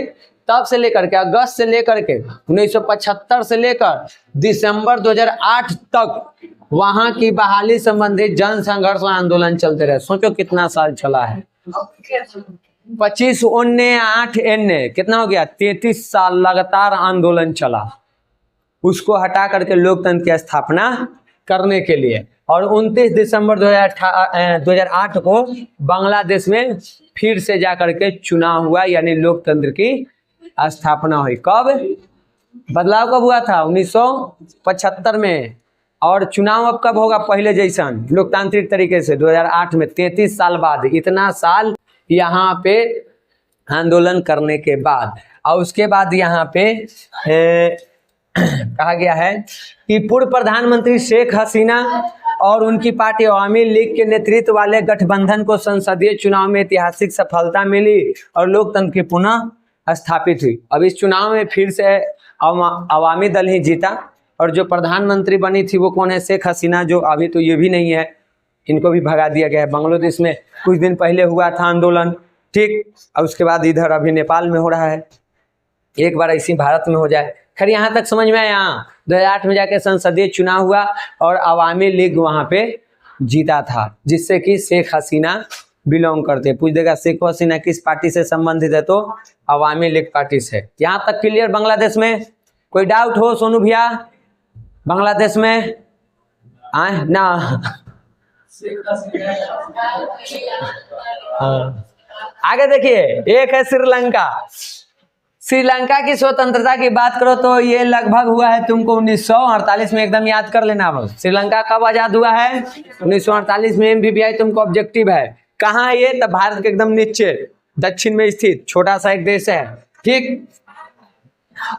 तब से लेकर के अगस्त से लेकर के 1975 से लेकर दिसंबर 2008 तक वहां की बहाली संबंधित जन संघर्ष आंदोलन चलते रहे। सोचो कितना साल चला है, 25 ओन्ने 8 एन्ने कितना हो गया, 33 साल लगातार आंदोलन चला, उसको हटा करके लोकतंत्र की स्थापना करने के लिए। और 29 दिसंबर 2008 को बांग्लादेश में फिर से जाकर के चुनाव हुआ, यानी लोकतंत्र की स्थापना हुई। कब? बदलाव कब हुआ था? 1975 में। और चुनाव अब कब होगा? पहले जैसा लोकतांत्रिक तरीके से 2008 में, 33 साल बाद, इतना साल यहाँ पे आंदोलन करने के बाद। और उसके बाद यहाँ पे कहा गया है कि पूर्व प्रधानमंत्री शेख हसीना और उनकी पार्टी अवामी लीग के नेतृत्व वाले गठबंधन को संसदीय चुनाव में ऐतिहासिक सफलता मिली और लोकतंत्र की पुनः स्थापित हुई। अब इस चुनाव में फिर से अवामी दल ही जीता और जो प्रधानमंत्री बनी थी वो कौन है? शेख हसीना, जो अभी तो ये भी नहीं है, इनको भी भगा दिया गया है। बांग्लादेश में कुछ दिन पहले हुआ था आंदोलन, ठीक, और उसके बाद इधर अभी नेपाल में हो रहा है। एक बार इसी भारत में हो जाए। खैर यहाँ तक समझ में आया। 2008 में जाके संसदीय चुनाव हुआ और अवामी लीग वहाँ पे जीता था, जिससे कि शेख हसीना बिलोंग करते। पूछ देगा शेख हसीना किस पार्टी से संबंधित है, तो अवामी लीग पार्टी से। यहाँ तक क्लियर? बांग्लादेश में कोई डाउट हो सोनू भैया? बांग्लादेश में आए ना? आगे देखिए, एक है श्रीलंका। श्रीलंका की स्वतंत्रता की बात करो तो ये लगभग हुआ है तुमको 1948 में, एकदम याद कर लेना बस। श्रीलंका कब आजाद हुआ है? 1948 में। MBBI तुमको ऑब्जेक्टिव है। कहाँ है ये? तब भारत के एकदम नीचे दक्षिण में स्थित छोटा सा एक देश है, ठीक।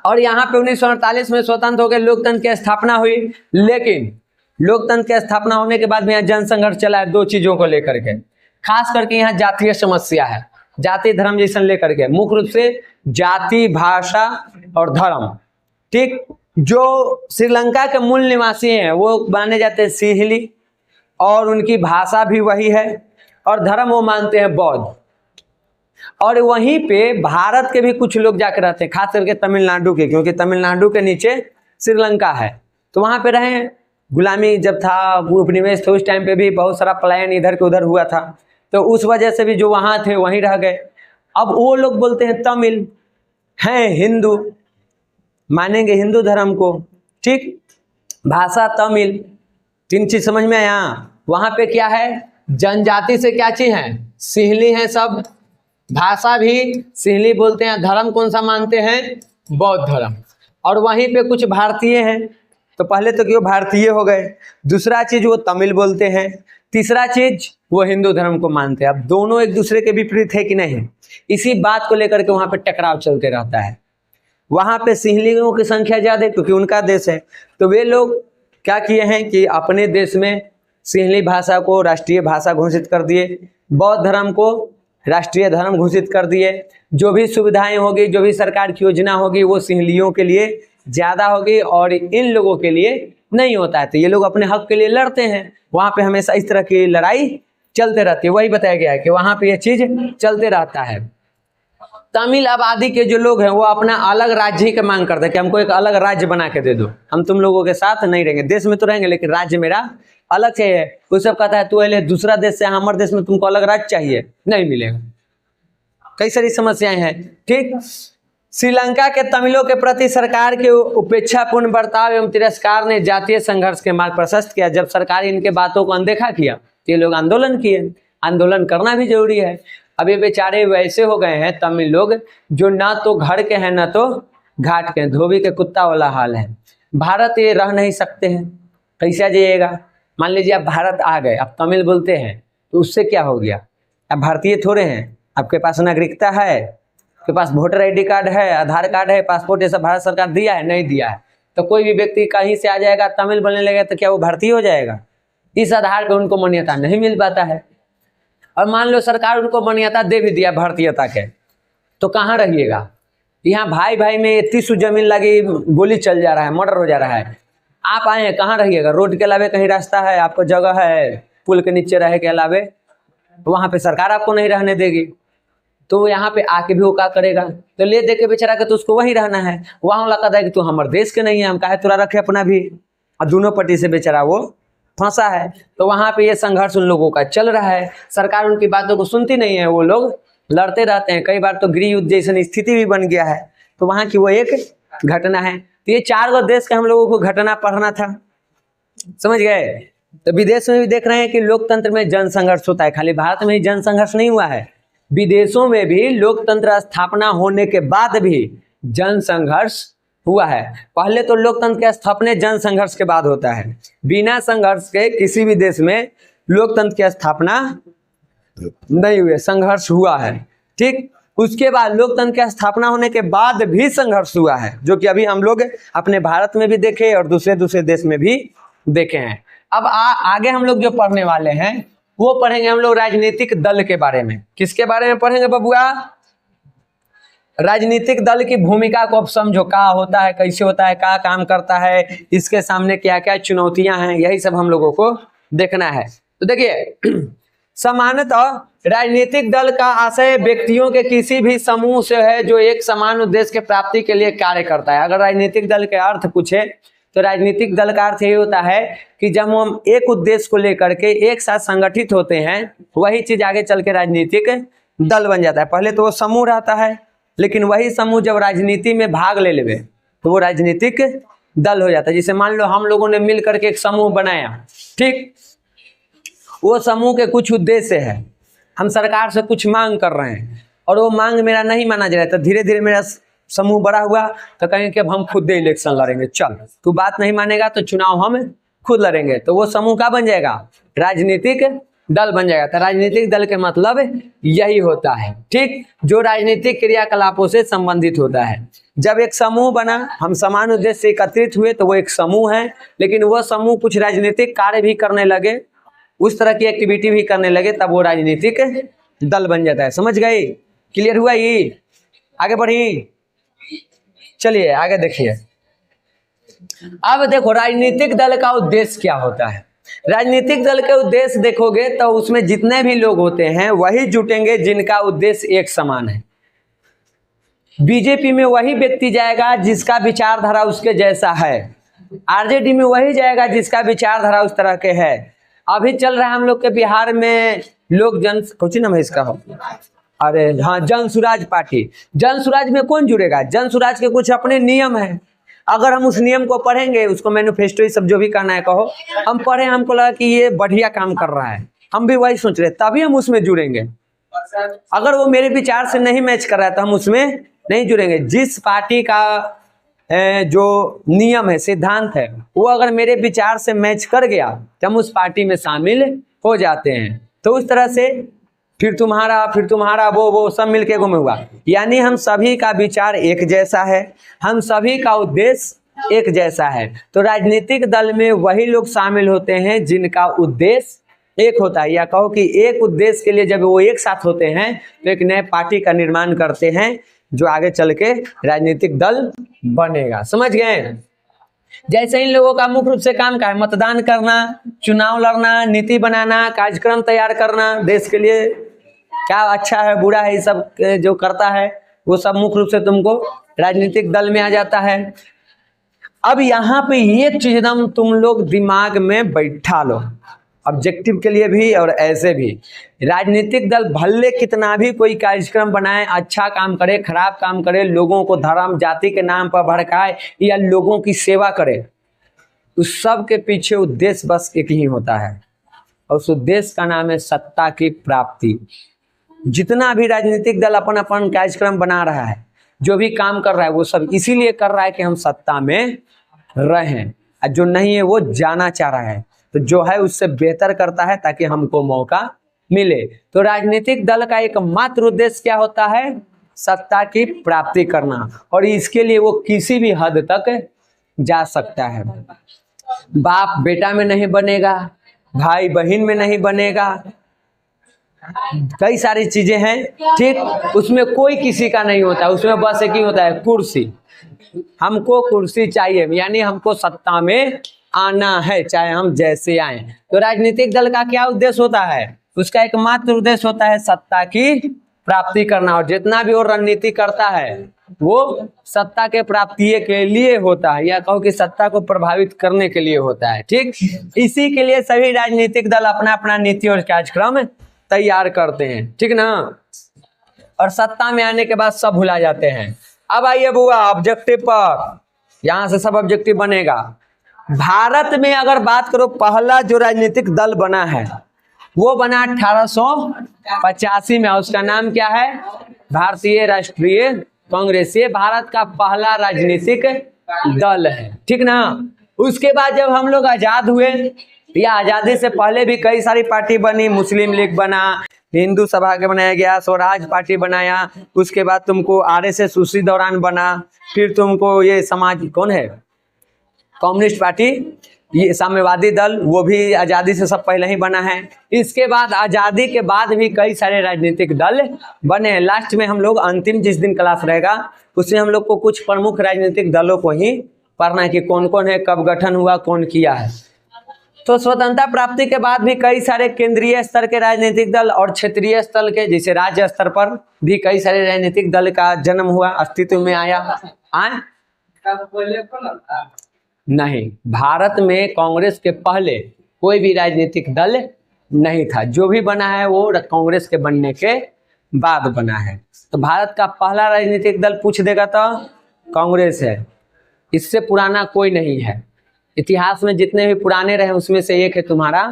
और यहाँ पे 1948 में स्वतंत्र होकर लोकतंत्र की स्थापना हुई। लेकिन लोकतंत्र की स्थापना होने के बाद में यहाँ जनसंघर्ष चला है 2 चीजों को लेकर के। खास करके यहाँ जातीय समस्या है, जाति धर्म जैसन लेकर के, मुख्य रूप से जाति, भाषा और धर्म, ठीक। जो श्रीलंका के मूल निवासी हैं वो माने जाते हैं सिंहली, और उनकी भाषा भी वही है, और धर्म वो मानते हैं बौद्ध। और वहीं पे भारत के भी कुछ लोग जाकर रहते हैं, खास करके तमिलनाडु के, क्योंकि तमिलनाडु के नीचे श्रीलंका है। तो वहां पे रहे, गुलामी जब था, उपनिवेश थे, उस टाइम पे भी बहुत सारा पलायन इधर के उधर हुआ था, तो उस वजह से भी जो वहां थे वहीं रह गए। अब वो लोग बोलते हैं तमिल, हैं हिंदू, मानेंगे हिंदू धर्म को, ठीक, भाषा तमिल, 3 चीज समझ में आया। वहां पे क्या है? जनजाति से क्या चीज है? सिंहली है सब, भाषा भी सिंहली बोलते हैं, धर्म कौन सा मानते हैं? बौद्ध धर्म। और वहीं पे कुछ भारतीय हैं, तो पहले तो क्यों भारतीय हो गए, दूसरा चीज वो तमिल बोलते हैं, तीसरा चीज वो हिंदू धर्म को मानते हैं। अब दोनों एक दूसरे के विपरीत है कि नहीं, इसी बात को लेकर के वहां पे टकराव चलते रहता है। वहां पे सिंहलियों की संख्या ज्यादा है क्योंकि उनका देश है, तो वे लोग क्या किए हैं कि अपने देश में सिंहली भाषा को राष्ट्रीय भाषा घोषित कर दिए, बौद्ध धर्म को राष्ट्रीय धर्म घोषित कर दिए। जो भी सुविधाएं होगी, जो भी सरकार की योजना होगी, वो सिंहलियों के लिए ज्यादा होगी और इन लोगों के लिए नहीं होता है। तो ये लोग अपने हक के लिए लड़ते हैं, वहां पे हमेशा इस तरह की लड़ाई चलते रहती है। वही बताया गया है कि वहां पे ये चीज चलते रहता है। तमिल आबादी के जो लोग हैं वो अपना अलग राज्य की मांग करते हैं कि हमको एक अलग राज्य बना के दे दो, हम तुम लोगों के साथ नहीं रहेंगे, देश में तो रहेंगे लेकिन राज्य मेरा अलग चाहिए। कोई सब कहता है तू अले दूसरा देश से, हमारे देश में तुमको अलग राज्य चाहिए, नहीं मिलेगा। कई सारी समस्याएं हैं, ठीक। श्रीलंका के तमिलों के प्रति सरकार के उपेक्षापूर्ण बर्ताव एवं तिरस्कार ने जातीय संघर्ष के मार्ग प्रशस्त किया। जब सरकार इनके बातों को अनदेखा किया तो ये लोग आंदोलन किए। आंदोलन करना भी जरूरी है। अब ये बेचारे वैसे हो गए हैं तमिल लोग जो ना तो घर के हैं ना तो घाट के हैं, धोबी के कुत्ता वाला हाल है। भारत ये रह नहीं सकते हैं, कैसा जाइएगा? मान लीजिए आप भारत आ गए, आप तमिल बोलते हैं तो उससे क्या हो गया? आप भारतीय थोड़े हैं, आपके पास नागरिकता है, आपके पास वोटर ID कार्ड है, आधार कार्ड है, पासपोर्ट, ये सब भारत सरकार दिया है, नहीं दिया है। तो कोई भी व्यक्ति कहीं से आ जाएगा, तमिल बोलने लगेगा तो क्या वो भारतीय हो जाएगा? इस आधार पर उनको मान्यता नहीं मिल पाता है। और मान लो सरकार उनको मान्यता दे भी दिया भारतीयता के, तो कहाँ रहिएगा? यहाँ भाई भाई में 30 जमीन लगी, गोली चल जा रहा है, मर्डर हो जा रहा है, आप आए हैं, कहाँ रहिएगा? रोड के अलावे कहीं रास्ता है, आपको जगह है पुल के नीचे रहे के अलावे, वहां पे सरकार आपको नहीं रहने देगी, तो यहाँ पे आके भी वो क्या करेगा? तो ले दे के बेचारा के तो उसको वहीं रहना है। वहां वाला कहता है कि तू हमारे देश के नहीं है, हम काहे तुरा रखे अपना भी, और दोनों पट्टी से बेचारा वो फंसा है। तो वहां पे ये संघर्ष उन लोगों का चल रहा है। सरकार उनकी बातों को सुनती नहीं है, वो लोग लड़ते रहते हैं। कई बार तो गृह युद्ध जैसी स्थिति भी बन गया है। तो वहां की वो एक घटना है। तो ये 4 देश के हम लोगों को घटना पढ़ना था, समझ गए? तो विदेश में भी देख रहे हैं कि लोकतंत्र में जन संघर्ष होता है। खाली भारत में ही जन संघर्ष नहीं हुआ है, विदेशों में भी लोकतंत्र स्थापना होने के बाद भी जन संघर्ष हुआ है। पहले तो लोकतंत्र के स्थापना जन संघर्ष के बाद होता है। बिना संघर्ष के किसी भी देश में लोकतंत्र की स्थापना नहीं हुई, संघर्ष हुआ है, ठीक। उसके बाद लोकतंत्र की स्थापना होने के बाद भी संघर्ष हुआ है, जो कि अभी हम लोग अपने भारत में भी देखे और दूसरे दूसरे देश में भी देखे हैं। अब आगे हम लोग जो पढ़ने वाले हैं वो पढ़ेंगे हम लोग राजनीतिक दल के बारे में। किसके बारे में पढ़ेंगे बबुआ? राजनीतिक दल की भूमिका को अब समझो, क्या होता है, कैसे होता है, क्या काम करता है, इसके सामने क्या क्या चुनौतियां हैं, यही सब हम लोगों को देखना है। तो देखिए, सामान्यतः राजनीतिक दल का आशय व्यक्तियों के किसी भी समूह से है जो एक समान उद्देश्य के प्राप्ति के लिए कार्य करता है। अगर राजनीतिक दल के अर्थ पूछे तो राजनीतिक दल का अर्थ यही होता है कि जब हम एक उद्देश्य को लेकर के एक साथ संगठित होते हैं, वही चीज आगे चल के राजनीतिक दल बन जाता है। पहले तो वो समूह रहता है, लेकिन वही समूह जब राजनीति में भाग ले लेवे तो वो राजनीतिक दल हो जाता है। जैसे मान लो हम लोगों ने मिल करके एक समूह बनाया, ठीक, वो समूह के कुछ उद्देश्य है, हम सरकार से कुछ मांग कर रहे हैं और वो मांग मेरा नहीं माना जा रहा है, तो धीरे धीरे मेरा समूह बड़ा हुआ तो कहेंगे कि अब हम खुद ही इलेक्शन लड़ेंगे, चल तू बात नहीं मानेगा तो चुनाव हम खुद लड़ेंगे, तो वो समूह का बन जाएगा, राजनीतिक दल बन जाएगा। तो राजनीतिक दल के मतलब यही होता है, ठीक, जो राजनीतिक क्रियाकलापों से संबंधित होता है। जब एक समूह बना, हम समान उद्देश्य से एकत्रित हुए तो वो एक समूह है, लेकिन वह समूह कुछ राजनीतिक कार्य भी करने लगे, उस तरह की एक्टिविटी भी करने लगे, तब वो राजनीतिक दल बन जाता है। समझ गए? क्लियर हुआ? ये आगे बढ़ी, चलिए आगे देखिए। अब देखो राजनीतिक दल का उद्देश्य क्या होता है। राजनीतिक दल के उद्देश्य देखोगे तो उसमें जितने भी लोग होते हैं वही जुटेंगे जिनका उद्देश्य एक समान है। बीजेपी में वही व्यक्ति जाएगा जिसका विचारधारा उसके जैसा है, आरजेडी में वही जाएगा जिसका विचारधारा उस तरह के है। अभी चल रहा है हम लोग के बिहार में लोग कुछ नाम है इसका, अरे हाँ, जन सुराज पार्टी। जन सुराज में कौन जुड़ेगा? जन सुराज के कुछ अपने नियम है, अगर हम उस नियम को पढ़ेंगे, उसको मैनिफेस्टो ये सब जो भी करना है कहो, हम पढ़े, हमको लगा कि ये बढ़िया काम कर रहा है, हम भी वही सोच रहे, तभी हम उसमें जुड़ेंगे। अगर वो मेरे विचार से नहीं मैच कर रहा है तो हम उसमें नहीं जुड़ेंगे। जिस पार्टी का जो नियम है, सिद्धांत है, वो अगर मेरे विचार से मैच कर गया तो हम उस पार्टी में शामिल हो जाते हैं। तो उस तरह से फिर तुम्हारा वो सब मिलके गुम हुआ, यानी हम सभी का विचार एक जैसा है, हम सभी का उद्देश्य एक जैसा है। तो राजनीतिक दल में वही लोग शामिल होते हैं जिनका उद्देश्य एक होता है, या कहो कि एक उद्देश्य के लिए जब वो एक साथ होते हैं तो एक नए पार्टी का निर्माण करते हैं जो आगे चल के राजनीतिक दल बनेगा। समझ गए? जैसे इन लोगों का मुख्य रूप से काम क्या है? मतदान करना, चुनाव लड़ना, नीति बनाना, कार्यक्रम तैयार करना, देश के लिए क्या अच्छा है बुरा है, ये सब जो करता है वो सब मुख्य रूप से तुमको राजनीतिक दल में आ जाता है। अब यहाँ पे एक चीज एकदम तुम लोग दिमाग में बैठा लो, ऑब्जेक्टिव के लिए भी और ऐसे भी। राजनीतिक दल भले कितना भी कोई कार्यक्रम बनाए, अच्छा काम करे, खराब काम करे, लोगों को धर्म जाति के नाम पर भड़काए या लोगों की सेवा करे, उस सब के पीछे उद्देश्य बस एक ही होता है, और उस उद्देश्य का नाम है सत्ता की प्राप्ति। जितना भी राजनीतिक दल अपन अपन कार्यक्रम बना रहा है, जो भी काम कर रहा है, वो सब इसीलिए कर रहा है कि हम सत्ता में रहें, और जो नहीं है वो जाना चाह रहा है, तो जो है उससे बेहतर करता है ताकि हमको मौका मिले। तो राजनीतिक दल का एकमात्र उद्देश्य क्या होता है? सत्ता की प्राप्ति करना, और इसके लिए वो किसी भी हद तक जा सकता है। बाप बेटा में नहीं बनेगा, भाई बहन में नहीं बनेगा, कई सारी चीजें हैं, ठीक, उसमें कोई किसी का नहीं होता, उसमें बस एक ही होता है, कुर्सी। हमको कुर्सी चाहिए, यानी हमको सत्ता में आना है, चाहे हम जैसे आए। तो राजनीतिक दल का क्या उद्देश्य होता है? उसका एकमात्र उद्देश्य होता है सत्ता की प्राप्ति करना, और जितना भी वो रणनीति करता है वो सत्ता के प्राप्ति के लिए होता है, या कहो कि सत्ता को प्रभावित करने के लिए होता है, ठीक। इसी के लिए सभी राजनीतिक दल अपना अपना नीति और कार्यक्रम तैयार करते हैं, ठीक ना, और सत्ता में आने के बाद सब भुला जाते हैं। अब आइए बुआ ऑब्जेक्टिव पर, यहां से सब ऑब्जेक्टिव बनेगा। भारत में अगर बात करो, पहला जो राजनीतिक दल बना है वो बना 1885 में, उसका नाम क्या है? भारतीय राष्ट्रीय कांग्रेस। ये भारत का पहला राजनीतिक दल है, ठीक ना। उसके बाद जब हम लोग आजाद हुए या आजादी से पहले भी कई सारी पार्टी बनी, मुस्लिम लीग बना, हिंदू सभा के बनाया गया, स्वराज पार्टी बनाया, उसके बाद तुमको आरएसएस उसी दौरान बना, फिर तुमको ये समाज कौन है कम्युनिस्ट पार्टी, ये साम्यवादी दल, वो भी आज़ादी से सब पहले ही बना है। इसके बाद आज़ादी के बाद भी कई सारे राजनीतिक दल बने हैं। लास्ट में हम लोग अंतिम जिस दिन क्लास रहेगा उसमें हम लोग को कुछ प्रमुख राजनीतिक दलों को ही पढ़ना है कि कौन कौन है, कब गठन हुआ, कौन किया है। तो स्वतंत्रता प्राप्ति के बाद भी कई सारे केंद्रीय स्तर के राजनीतिक दल और क्षेत्रीय स्तर के जैसे राज्य स्तर पर भी कई सारे राजनीतिक दल का जन्म हुआ, अस्तित्व में आया। नहीं, भारत में कांग्रेस के पहले कोई भी राजनीतिक दल नहीं था, जो भी बना है वो कांग्रेस के बनने के बाद बना है। तो भारत का पहला राजनीतिक दल पूछ देगा तो कांग्रेस है, इससे पुराना कोई नहीं है। इतिहास में जितने भी पुराने रहे उसमें से एक है तुम्हारा,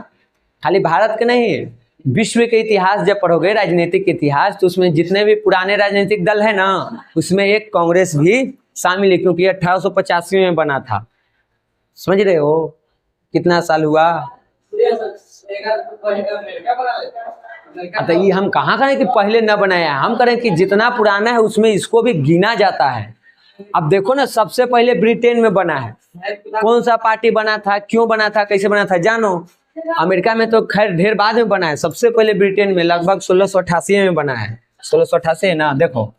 खाली भारत के नहीं, विश्व के इतिहास जब पढ़ोगे राजनीतिक इतिहास तो उसमें जितने भी पुराने राजनीतिक दल है ना उसमें एक कांग्रेस भी शामिल है, क्योंकि 1885 में बना था। समझ रहे हो कितना साल हुआ? तो ये हम कहाँ करें कि पहले न बनाया, हम करें कि जितना पुराना है उसमें इसको भी गिना जाता है। अब देखो ना, सबसे पहले ब्रिटेन में बना है, कौन सा पार्टी बना था, क्यों बना था, कैसे बना था जानो? अमेरिका में तो खैर ढेर बाद में बना है, सबसे पहले ब्रिटेन में लगभग 1688 में बना है। 1688 है ना। देखो,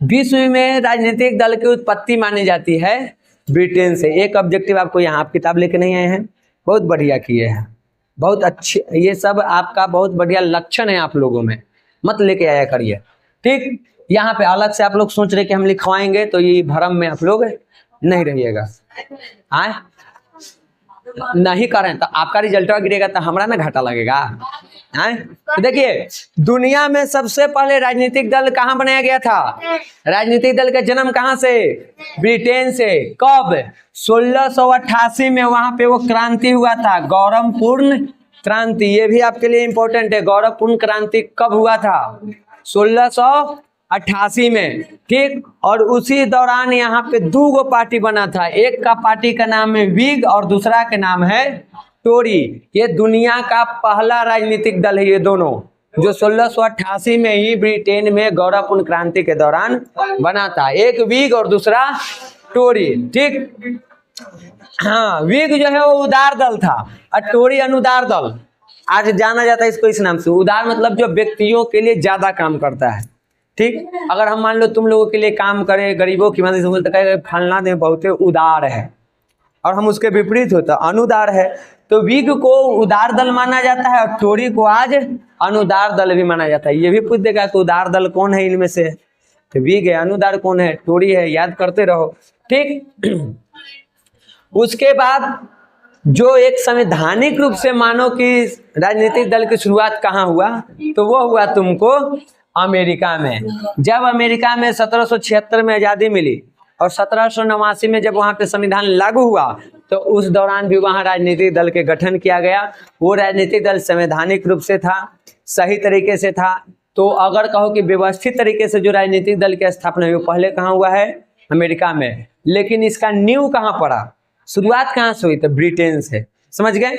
विश्व में राजनीतिक दल की उत्पत्ति मानी जाती है ब्रिटेन से। एक ऑब्जेक्टिव आपको यहाँ आप किताब लेके नहीं आए हैं, बहुत बढ़िया किए हैं, बहुत अच्छे, ये सब आपका बहुत बढ़िया लक्षण है आप लोगों में, मत लेके आया करिए, ठीक। यहाँ पे अलग से आप लोग सोच रहे कि हम लिखवाएंगे, तो ये भ्रम में आप लोग नहीं रहिएगा। आए नहीं करें तो आपका रिजल्ट गिरेगा तो हमारा ना घाटा लगेगा। तो देखिए, दुनिया में सबसे पहले राजनीतिक दल कहाँ बनाया गया था? राजनीतिक दल का जन्म कहाँ से? ब्रिटेन से। कब? 1688 में वहां पे वो क्रांति हुआ था, गौरवपूर्ण क्रांति। ये भी आपके लिए इंपॉर्टेंट है, गौरवपूर्ण क्रांति कब हुआ था? 1688 में, ठीक। और उसी दौरान यहाँ पे दो पार्टी बना था, एक का पार्टी का नाम है व्हिग और दूसरा का नाम है टोरी। ये दुनिया का पहला राजनीतिक दल है ये दोनों, जो 1688 में ही ब्रिटेन में गौरवपूर्ण क्रांति के दौरान बना था। एक व्हिग और दूसरा टोरी, ठीक। हाँ, व्हिग जो है वो उदार दल था और टोरी अनुदार दल। आज जाना जाता है इसको इस नाम से। उदार मतलब जो व्यक्तियों के लिए ज्यादा काम करता है, ठीक। अगर हम मान लो तुम लोगों के लिए काम करें, गरीबों की मदद से, तो कहें फलना दे बहुत उदार है, और हम उसके विपरीत होता अनुदार है। तो व्हिग को उदार दल माना जाता है और टोरी को आज अनुदार दल भी माना जाता है। ये भी पूछ देगा कि उदार दल कौन है इनमें से, तो व्हिग है, अनुदार कौन है, टोरी है, याद करते रहो, ठीक। उसके बाद जो एक संवैधानिक रूप से मानो कि राजनीतिक दल की शुरुआत कहाँ हुआ, तो वो हुआ तुमको अमेरिका में। जब अमेरिका में 1776 में आज़ादी मिली और 1789 में जब वहाँ पे संविधान लागू हुआ, तो उस दौरान भी वहाँ राजनीतिक दल के गठन किया गया। वो राजनीतिक दल संवैधानिक रूप से था, सही तरीके से था। तो अगर कहो कि व्यवस्थित तरीके से जो राजनीतिक दल की स्थापना हुई वो पहले कहाँ हुआ है? अमेरिका में। लेकिन इसका नींव कहाँ पड़ा, शुरुआत कहाँ से हुई? तो ब्रिटेन से। समझ गए?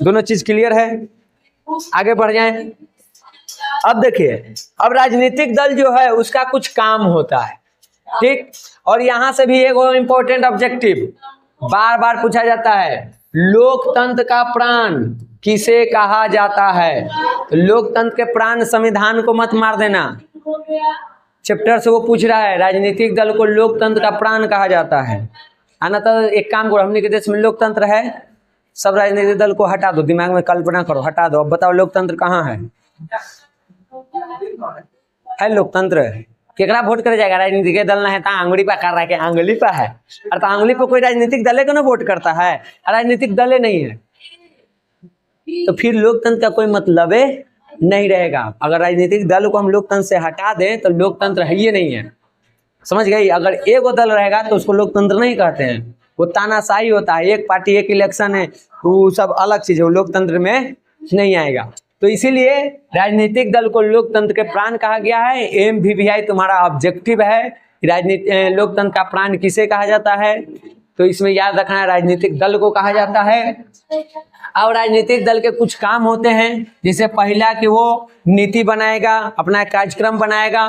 दोनों चीज क्लियर है? आगे बढ़ जाए। अब देखिए, अब राजनीतिक दल जो है उसका कुछ काम होता है, ठीक। और यहां से भी एक इंपॉर्टेंट ऑब्जेक्टिव बार बार पूछा जाता है, लोकतंत्र का प्राण किसे कहा जाता है? तो लोकतंत्र के प्राण संविधान को मत मार देना, चैप्टर से वो पूछ रहा है राजनीतिक दल को लोकतंत्र का प्राण कहा जाता है। आना तो एक काम करो, हमने के देश में लोकतंत्र है, सब राजनीतिक दल को हटा दो, दिमाग में कल्पना करो, हटा दो। अब बताओ लोकतंत्र कहाँ है? लोकतंत्र केकरा वोट करे जाएगा? राजनीतिक दल ना है तो आंगुली पे कर रहा है कि आंगुली पे है, और तो आंगुली पे कोई राजनीतिक दल को ना वोट करता है, राजनीतिक दल नहीं है, तो फिर लोकतंत्र का कोई मतलब नहीं रहेगा। अगर राजनीतिक दल को हम लोकतंत्र से हटा दें तो लोकतंत्र है ही नहीं है। समझ गई? अगर एक दल रहेगा तो उसको लोकतंत्र नहीं कहते हैं, वो तानाशाही होता है, एक पार्टी एक इलेक्शन है, वो सब अलग चीज है, वो लोकतंत्र में नहीं आएगा। तो इसीलिए राजनीतिक दल को लोकतंत्र के प्राण कहा गया है। MVVI तुम्हारा ऑब्जेक्टिव है, राजनीति लोकतंत्र का प्राण किसे कहा जाता है? तो इसमें याद रखना है राजनीतिक दल को कहा जाता है। अब राजनीतिक दल के कुछ काम होते हैं, जैसे पहला कि वो नीति बनाएगा, अपना कार्यक्रम बनाएगा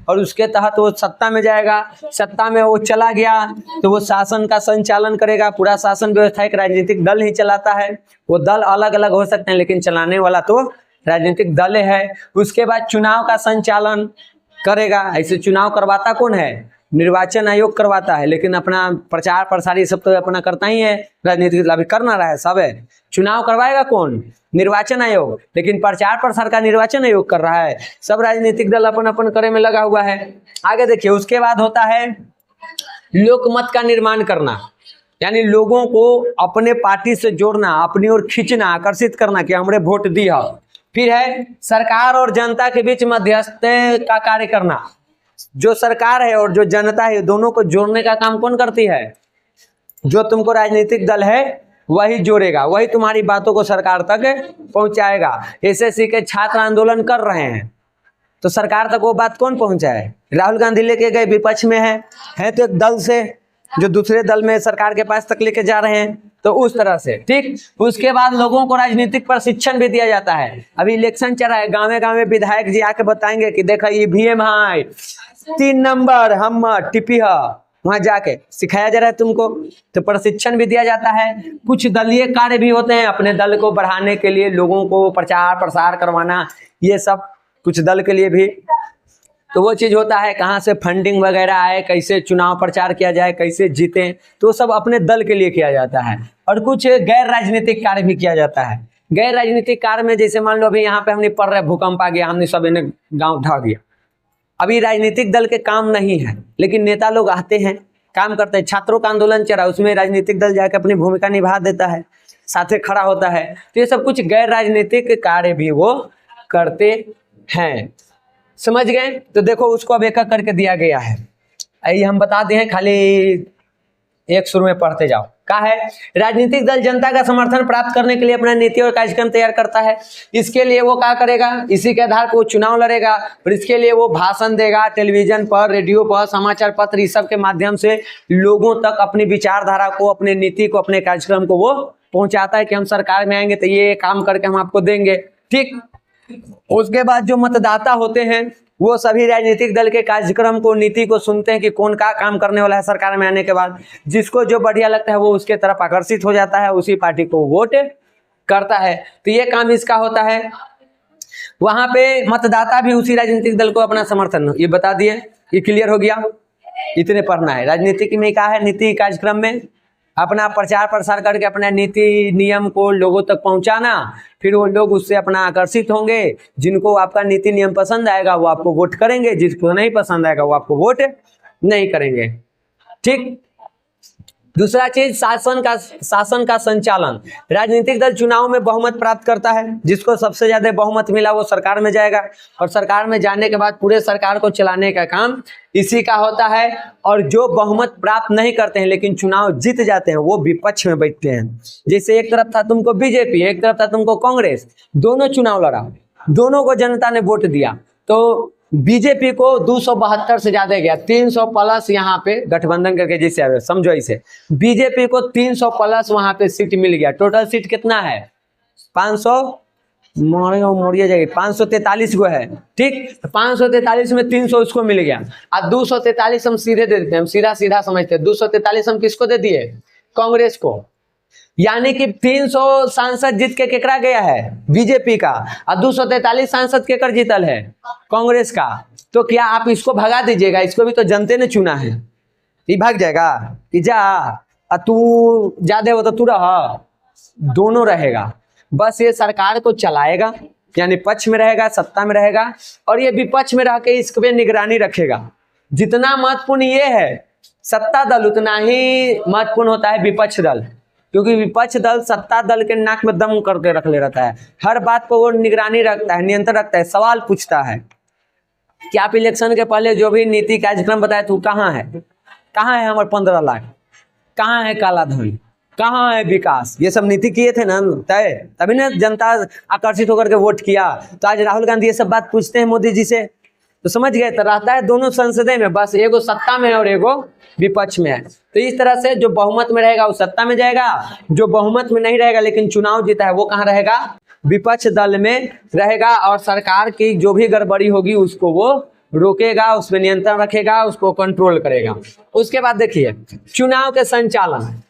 और उसके तहत वो सत्ता में जाएगा। सत्ता में वो चला गया तो वो शासन का संचालन करेगा। पूरा शासन व्यवस्था एक राजनीतिक दल ही चलाता है। वो दल अलग अलग हो सकते हैं लेकिन चलाने वाला तो राजनीतिक दल है। उसके बाद चुनाव का संचालन करेगा। ऐसे चुनाव करवाता कौन है? निर्वाचन आयोग करवाता है, लेकिन अपना प्रचार प्रसार ये सब तो अपना करता ही है राजनीतिक दल। अभी कर ना रहा है सब है। चुनाव करवाएगा कौन? निर्वाचन आयोग, लेकिन प्रचार प्रसार का निर्वाचन आयोग कर रहा है। सब राजनीतिक दल अपन अपन करे में लगा हुआ है। आगे देखिए, उसके बाद होता है लोकमत का निर्माण करना, यानी लोगों को अपने पार्टी से जोड़ना, अपनी ओर खींचना, आकर्षित करना कि हमरे वोट दिया। फिर है सरकार और जनता के बीच मध्यस्थ का कार्य करना। जो सरकार है और जो जनता है दोनों को जोड़ने का काम कौन करती है? जो तुमको राजनीतिक दल है वही जोड़ेगा, वही तुम्हारी बातों को सरकार तक पहुंचाएगा। एसएससी के छात्र आंदोलन कर रहे हैं तो सरकार तक वो बात कौन पहुंचाए? राहुल गांधी लेके गए, विपक्ष में है तो एक दल से, जो दूसरे दल में सरकार के पास तक लेके जा रहे हैं, तो उस तरह से। ठीक, उसके बाद लोगों को राजनीतिक प्रशिक्षण भी दिया जाता है। अभी इलेक्शन चल रहा है, गाँव गाँव विधायक जी आके बताएंगे कि देखा ईवीएम है 3 नंबर हम टिपी है, वहां जाके सिखाया जा रहा है तुमको। तो प्रशिक्षण भी दिया जाता है। कुछ दलीय कार्य भी होते हैं अपने दल को बढ़ाने के लिए, लोगों को प्रचार प्रसार करवाना, ये सब कुछ दल के लिए भी। तो वो चीज होता है, कहाँ से फंडिंग वगैरह आए, कैसे चुनाव प्रचार किया जाए, कैसे जीते, तो सब अपने दल के लिए किया जाता है। और कुछ गैर राजनीतिक कार्य भी किया जाता है। गैर राजनीतिक कार्य में जैसे मान लो अभी यहाँ पे हमने पढ़ रहे, भूकंप आ गया, हमने सब इन्हें गाँव ढा दिया। अभी राजनीतिक दल के काम नहीं है, लेकिन नेता लोग आते हैं, काम करते हैं। छात्रों का आंदोलन चला, उसमें राजनीतिक दल जाकर अपनी भूमिका निभा देता है, साथे खड़ा होता है। तो ये सब कुछ गैर राजनीतिक कार्य भी वो करते हैं। समझ गए? तो देखो उसको अब एक एक करके दिया गया है। आइए हम बता दें, खाली एक शुरू में पढ़ते जाओ। क्या है? राजनीतिक दल जनता का समर्थन प्राप्त करने के लिए अपना नीति और कार्यक्रम तैयार करता है। इसके लिए वो क्या करेगा? इसी के आधार पर वो चुनाव लड़ेगा और इसके लिए वो भाषण देगा, टेलीविजन पर, रेडियो पर, समाचार पत्र, इस सब के माध्यम से लोगों तक अपनी विचारधारा को, अपने नीति को, अपने कार्यक्रम को वो पहुंचाता है कि हम सरकार में आएंगे तो ये काम करके हम आपको देंगे। ठीक, उसके बाद जो मतदाता होते हैं वो सभी राजनीतिक दल के कार्यक्रम को, नीति को सुनते हैं कि कौन का काम करने वाला है सरकार में आने के बाद। जिसको जो बढ़िया लगता है वो उसके तरफ आकर्षित हो जाता है, उसी पार्टी को वोट करता है। तो ये काम इसका होता है। वहां पे मतदाता भी उसी राजनीतिक दल को अपना समर्थन, ये बता दिए, ये क्लियर हो गया। इतने पढ़ना है। राजनीतिक में क्या है? नीति कार्यक्रम में अपना प्रचार प्रसार करके अपना नीति नियम को लोगों तक पहुंचाना, फिर वो लोग उससे अपना आकर्षित होंगे। जिनको आपका नीति नियम पसंद आएगा वो आपको वोट करेंगे, जिसको नहीं पसंद आएगा वो आपको वोट नहीं करेंगे। ठीक, दूसरा चीज शासन का संचालन। राजनीतिक दल चुनाव में बहुमत प्राप्त करता है। जिसको सबसे ज्यादा बहुमत मिला वो सरकार में जाएगा और सरकार में जाने के बाद पूरे सरकार को चलाने का काम इसी का होता है। और जो बहुमत प्राप्त नहीं करते हैं लेकिन चुनाव जीत जाते हैं वो विपक्ष में बैठते हैं। जैसे एक तरफ था तुमको बीजेपी, एक तरफ था तुमको कांग्रेस, दोनों चुनाव लड़ा, दोनों को जनता ने वोट दिया। तो बीजेपी को 272 से ज्यादा गया, 300 प्लस यहाँ पे गठबंधन करके जैसे समझो इसे, बीजेपी को 300 प्लस वहां पे सीट मिल गया। टोटल सीट कितना है? 500 मोड़िए जाएगी, 543 को है। ठीक, 543 में 300 उसको मिल गया और 243 हम सीधे दे देते हैं, हम सीधा सीधा समझते हैं। 243 हम किसको दे दिए? कांग्रेस को। यानी कि 300 सांसद जीत के केकरा गया है? बीजेपी का। और 243 सांसद केकर जीतल है? कांग्रेस का। तो क्या आप इसको भगा दीजिएगा? इसको भी तो जनता ने चुना है, ये भाग जाएगा कि जा तू ज्यादा हो तो तू रह, दोनों रहेगा। बस ये सरकार को चलाएगा, यानी पक्ष में रहेगा, सत्ता में रहेगा, और ये विपक्ष में रह के इस पे निगरानी रखेगा। जितना महत्वपूर्ण ये है सत्ता दल, उतना ही महत्वपूर्ण होता है विपक्ष दल, क्योंकि विपक्ष दल सत्ता दल के नाक में दम करके रख ले रहता है। हर बात पर वो निगरानी रखता है, नियंत्रण रखता है, सवाल पूछता है कि आप इलेक्शन के पहले जो भी नीति कार्यक्रम बताए तू कहाँ है? कहाँ है हमारे 15 लाख? कहाँ है काला धन? कहाँ है विकास? ये सब नीति किए थे ना तय, तभी ना जनता आकर्षित होकर के वोट किया। तो आज राहुल गांधी ये सब बात पूछते हैं मोदी जी से तो समझ गए, तो रहता है दोनों संसदीय में, बस एगो सत्ता में और एगो विपक्ष में है। तो इस तरह से जो बहुमत में रहेगा वो सत्ता में जाएगा, जो बहुमत में नहीं रहेगा लेकिन चुनाव जीता है वो कहाँ रहेगा, विपक्ष दल में रहेगा, और सरकार की जो भी गड़बड़ी होगी उसको वो रोकेगा, उसमें नियंत्रण रखेगा, उसको कंट्रोल करेगा। उसके बाद देखिए चुनाव के संचालन।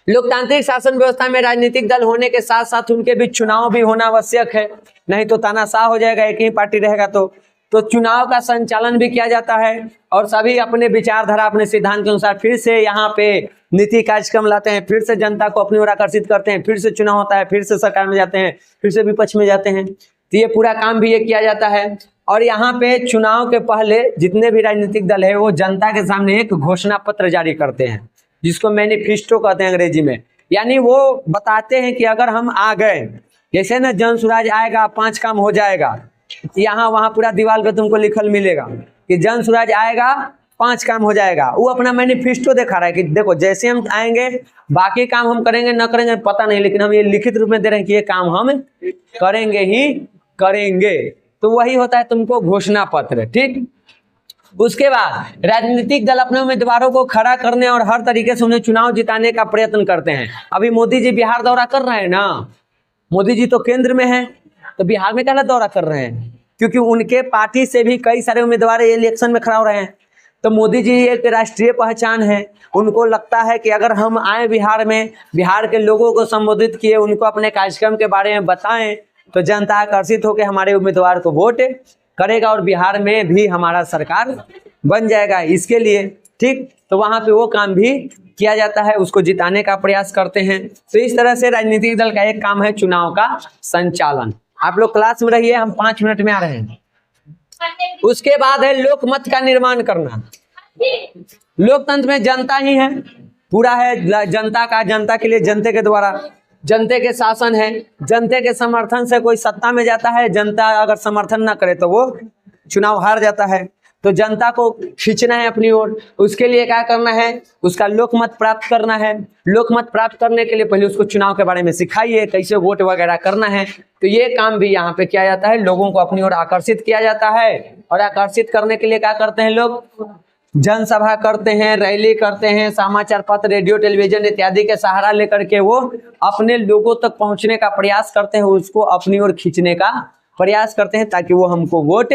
लोकतांत्रिक शासन व्यवस्था में राजनीतिक दल होने के साथ साथ उनके बीच चुनाव भी होना आवश्यक है, नहीं तो तानाशाह हो जाएगा, एक ही पार्टी रहेगा तो चुनाव का संचालन भी किया जाता है, और सभी अपने विचारधारा अपने सिद्धांत के अनुसार फिर से यहाँ पे नीति कार्यक्रम लाते हैं, फिर से जनता को अपनी ओर आकर्षित करते हैं, फिर से चुनाव होता है, फिर से सरकार में जाते हैं, फिर से विपक्ष में जाते हैं। तो ये पूरा काम भी ये किया जाता है। और यहाँ पे चुनाव के पहले जितने भी राजनीतिक दल है वो जनता के सामने एक घोषणा पत्र जारी करते हैं, जिसको मैनिफेस्टो कहते हैं अंग्रेजी में। यानी वो बताते हैं कि अगर हम आ गए, जैसे ना जन स्वराज आएगा 5 काम हो जाएगा, यहाँ वहाँ पूरा दीवार पे तुमको लिखल मिलेगा कि जन स्वराज आएगा 5 काम हो जाएगा। वो अपना मैनिफेस्टो दिखा रहा है कि देखो जैसे हम आएंगे बाकी काम हम करेंगे न करेंगे पता नहीं, लेकिन हम ये लिखित रूप में दे रहे हैं कि ये काम हम करेंगे ही करेंगे। तो वही होता है तुमको घोषणा पत्र, ठीक। उसके बाद राजनीतिक दल अपने उम्मीदवारों को खड़ा करने और हर तरीके से उन्हें चुनाव जिताने का प्रयत्न करते हैं। अभी मोदी जी बिहार दौरा कर रहे हैं ना, मोदी जी तो केंद्र में है, तो बिहार में क्या दौरा कर रहे हैं, क्योंकि उनके पार्टी से भी कई सारे उम्मीदवार इलेक्शन में खड़ा हो रहे हैं। तो मोदी जी एक राष्ट्रीय पहचान है, उनको लगता है कि अगर हम आए बिहार में, बिहार के लोगों को संबोधित किए, उनको अपने कार्यक्रम के बारे में बताएं, तो जनता आकर्षित होकर हमारे उम्मीदवार को वोट करेगा और बिहार में भी हमारा सरकार बन जाएगा इसके लिए, ठीक। तो वहाँ पे वो काम भी किया जाता है, उसको जिताने का प्रयास करते हैं। तो इस तरह से राजनीतिक दल का एक काम है चुनाव का संचालन। आप लोग क्लास में रहिए, हम 5 मिनट में आ रहे हैं। उसके बाद है लोकमत का निर्माण करना। लोकतंत्र में जनता ही है, पूरा है जनता का, जनता के लिए, जनता के द्वारा, जनता के शासन है। जनता के समर्थन से कोई सत्ता में जाता है, जनता अगर समर्थन ना करे तो वो चुनाव हार जाता है। तो जनता को खींचना है अपनी ओर, उसके लिए क्या करना है, उसका लोकमत प्राप्त करना है। लोकमत प्राप्त करने के लिए पहले उसको चुनाव के बारे में सिखाइए, कैसे वोट वगैरह करना है। तो ये काम भी यहाँ पे किया जाता है, लोगों को अपनी ओर आकर्षित किया जाता है। और आकर्षित करने के लिए क्या करते हैं लोग, जनसभा करते हैं, रैली करते हैं, समाचार पत्र, रेडियो, टेलीविजन इत्यादि के सहारा लेकर के वो अपने लोगों तक पहुंचने का प्रयास करते हैं, उसको अपनी ओर खींचने का प्रयास करते हैं, ताकि वो हमको वोट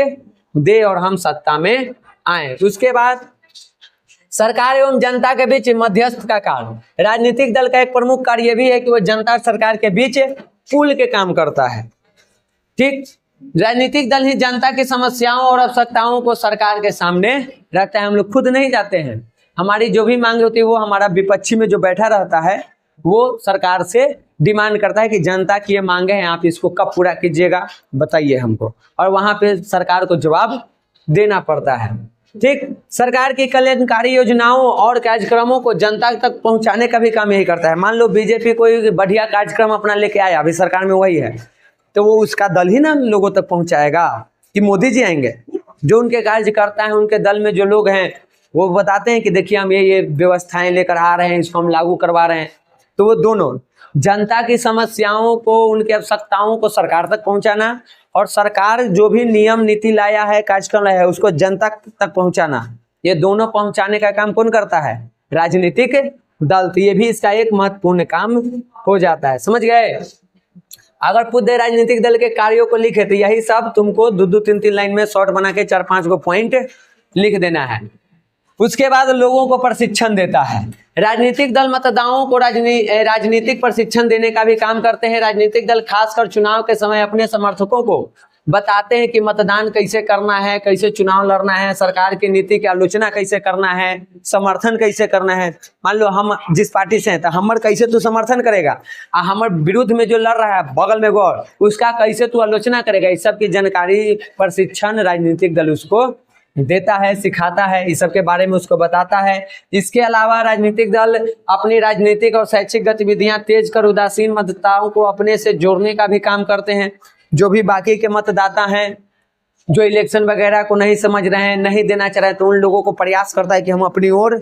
दे और हम सत्ता में आए। उसके बाद सरकार एवं जनता के बीच मध्यस्थ का कार्य। राजनीतिक दल का एक प्रमुख कार्य भी है कि वो जनता और सरकार के बीच पुल के काम करता है, ठीक। राजनीतिक दल ही जनता की समस्याओं और आवश्यकताओं को सरकार के सामने रखता है। हम लोग खुद नहीं जाते हैं, हमारी जो भी मांग होती है वो हमारा विपक्षी में जो बैठा रहता है वो सरकार से डिमांड करता है कि जनता की ये मांगे हैं, आप इसको कब पूरा कीजिएगा बताइए हमको, और वहां पे सरकार को जवाब देना पड़ता है, ठीक। सरकार की कल्याणकारी योजनाओं और कार्यक्रमों को जनता तक पहुंचाने का भी काम यही करता है। मान लो बीजेपी कोई बढ़िया कार्यक्रम अपना लेके आया, अभी सरकार में वही है, तो वो उसका दल ही ना लोगों तक पहुंचाएगा कि मोदी जी आएंगे। जो उनके कार्यकर्ता हैं, उनके दल में जो लोग हैं, वो बताते हैं कि देखिए हम ये व्यवस्थाएं लेकर आ रहे हैं, इसको हम लागू करवा रहे हैं। तो वो दोनों जनता की समस्याओं को, उनकी आवश्यकताओं को सरकार तक पहुंचाना, और सरकार जो भी नियम नीति लाया है, कार्यक्रम लाया है, उसको जनता तक पहुंचाना, ये दोनों पहुंचाने का काम कौन करता है, राजनीतिक दल। तो ये भी इसका एक महत्वपूर्ण काम हो जाता है, समझ गए। अगर पूरे राजनीतिक दल के कार्यों को लिखे तो यही सब तुमको 2-2, 3-3 लाइन में शॉर्ट बना के 4-5 गो पॉइंट लिख देना है। उसके बाद लोगों को प्रशिक्षण देता है। राजनीतिक दल मतदाताओं को राजनीतिक प्रशिक्षण देने का भी काम करते हैं। राजनीतिक दल खासकर चुनाव के समय अपने समर्थकों को बताते हैं कि मतदान कैसे करना है, कैसे चुनाव लड़ना है, सरकार की नीति की आलोचना कैसे करना है, समर्थन कैसे करना है। मान लो हम जिस पार्टी से हैं तो हमर कैसे तू समर्थन करेगा, हमर विरुद्ध में जो लड़ रहा है बगल में गौर, उसका कैसे तू आलोचना करेगा। इस सब की जानकारी प्रशिक्षण राजनीतिक दल उसको देता है, सिखाता है, इस सब के बारे में उसको बताता है। इसके अलावा राजनीतिक दल अपनी राजनीतिक और शैक्षिक गतिविधियां तेज कर उदासीन मतदाताओं को अपने से जोड़ने का भी काम करते हैं। जो भी बाकी के मतदाता हैं जो इलेक्शन वगैरह को नहीं समझ रहे हैं, नहीं देना चाह रहे हैं, तो उन लोगों को प्रयास करता है कि हम अपनी ओर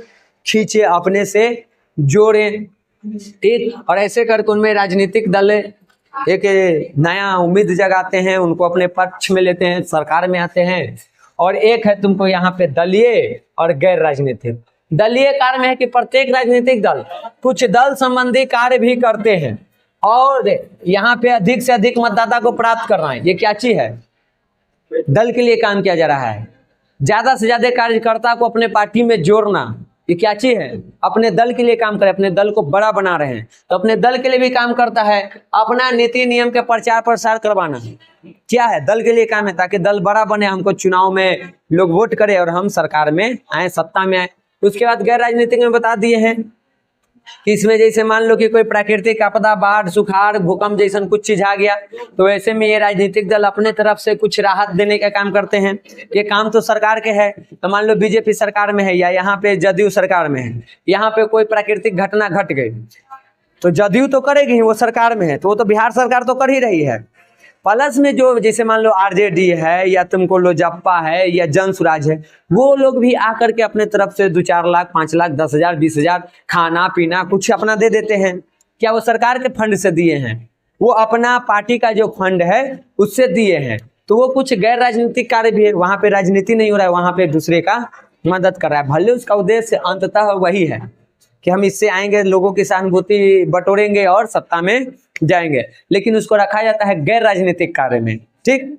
खींचे, अपने से जोड़ें, ठीक। और ऐसे करके उनमें राजनीतिक दल एक नया उम्मीद जगाते हैं, उनको अपने पक्ष में लेते हैं, सरकार में आते हैं और एक है तुमको यहाँ पे दलीय और गैर राजनीतिक। दलीय कार्य में है कि प्रत्येक राजनीतिक दल कुछ दल संबंधी कार्य भी करते हैं और यहाँ पे अधिक से अधिक मतदाता को प्राप्त करना है। ये क्या चीज है? दल के लिए काम किया जा रहा है। ज्यादा से ज्यादा कार्यकर्ता को अपने पार्टी में जोड़ना, ये क्या चीज है? अपने दल के लिए काम करे, अपने दल को बड़ा बना रहे हैं तो अपने दल के लिए भी काम करता है। अपना नीति नियम के प्रचार प्रसार करवाना क्या है? दल के लिए काम है, ताकि दल बड़ा बने, हमको चुनाव में लोग वोट करे और हम सरकार में आए, सत्ता में आए। उसके बाद गैर राजनीतिक में बता दिए हैं कि इसमें जैसे मान लो कि कोई प्राकृतिक आपदा, बाढ़, सुखाड़, भूकंप जैसा कुछ चीज आ गया तो ऐसे में ये राजनीतिक दल अपने तरफ से कुछ राहत देने का काम करते हैं। ये काम तो सरकार के है। तो मान लो बीजेपी सरकार में है या यहाँ पे जदयू सरकार में है, यहाँ पे कोई प्राकृतिक घटना घट गई तो जदयू तो करेगी ही, वो सरकार में है तो वो तो बिहार सरकार तो कर ही रही है। प्लस में जो जैसे मान लो आरजेडी है या तुमको लोजपा है या जन स्वराज है, वो लोग भी आकर के अपने तरफ से 2-4 लाख, 5 लाख, 10,000, 20,000 खाना पीना कुछ अपना दे देते हैं। क्या वो सरकार के फंड से दिए हैं? वो अपना पार्टी का जो फंड है उससे दिए हैं। तो वो कुछ गैर राजनीतिक कार्य भी है, वहां पे राजनीति नहीं हो रहा है, वहां पे एक दूसरे का मदद कर रहा है। भले उसका उद्देश्य अंततः वही है कि हम इससे आएंगे, लोगों की सहानुभूति बटोरेंगे और सत्ता में जाएंगे, लेकिन उसको रखा जाता है गैर राजनीतिक कार्य में। ठीक,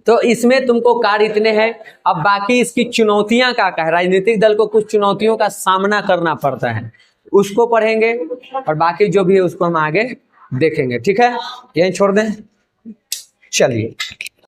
तो इसमें तुमको कार्य इतने हैं। अब बाकी इसकी चुनौतियां क्या है? राजनीतिक दल को कुछ चुनौतियों का सामना करना पड़ता है, उसको पढ़ेंगे और बाकी जो भी है उसको हम आगे देखेंगे। ठीक है, यहीं छोड़ दें, चलिए।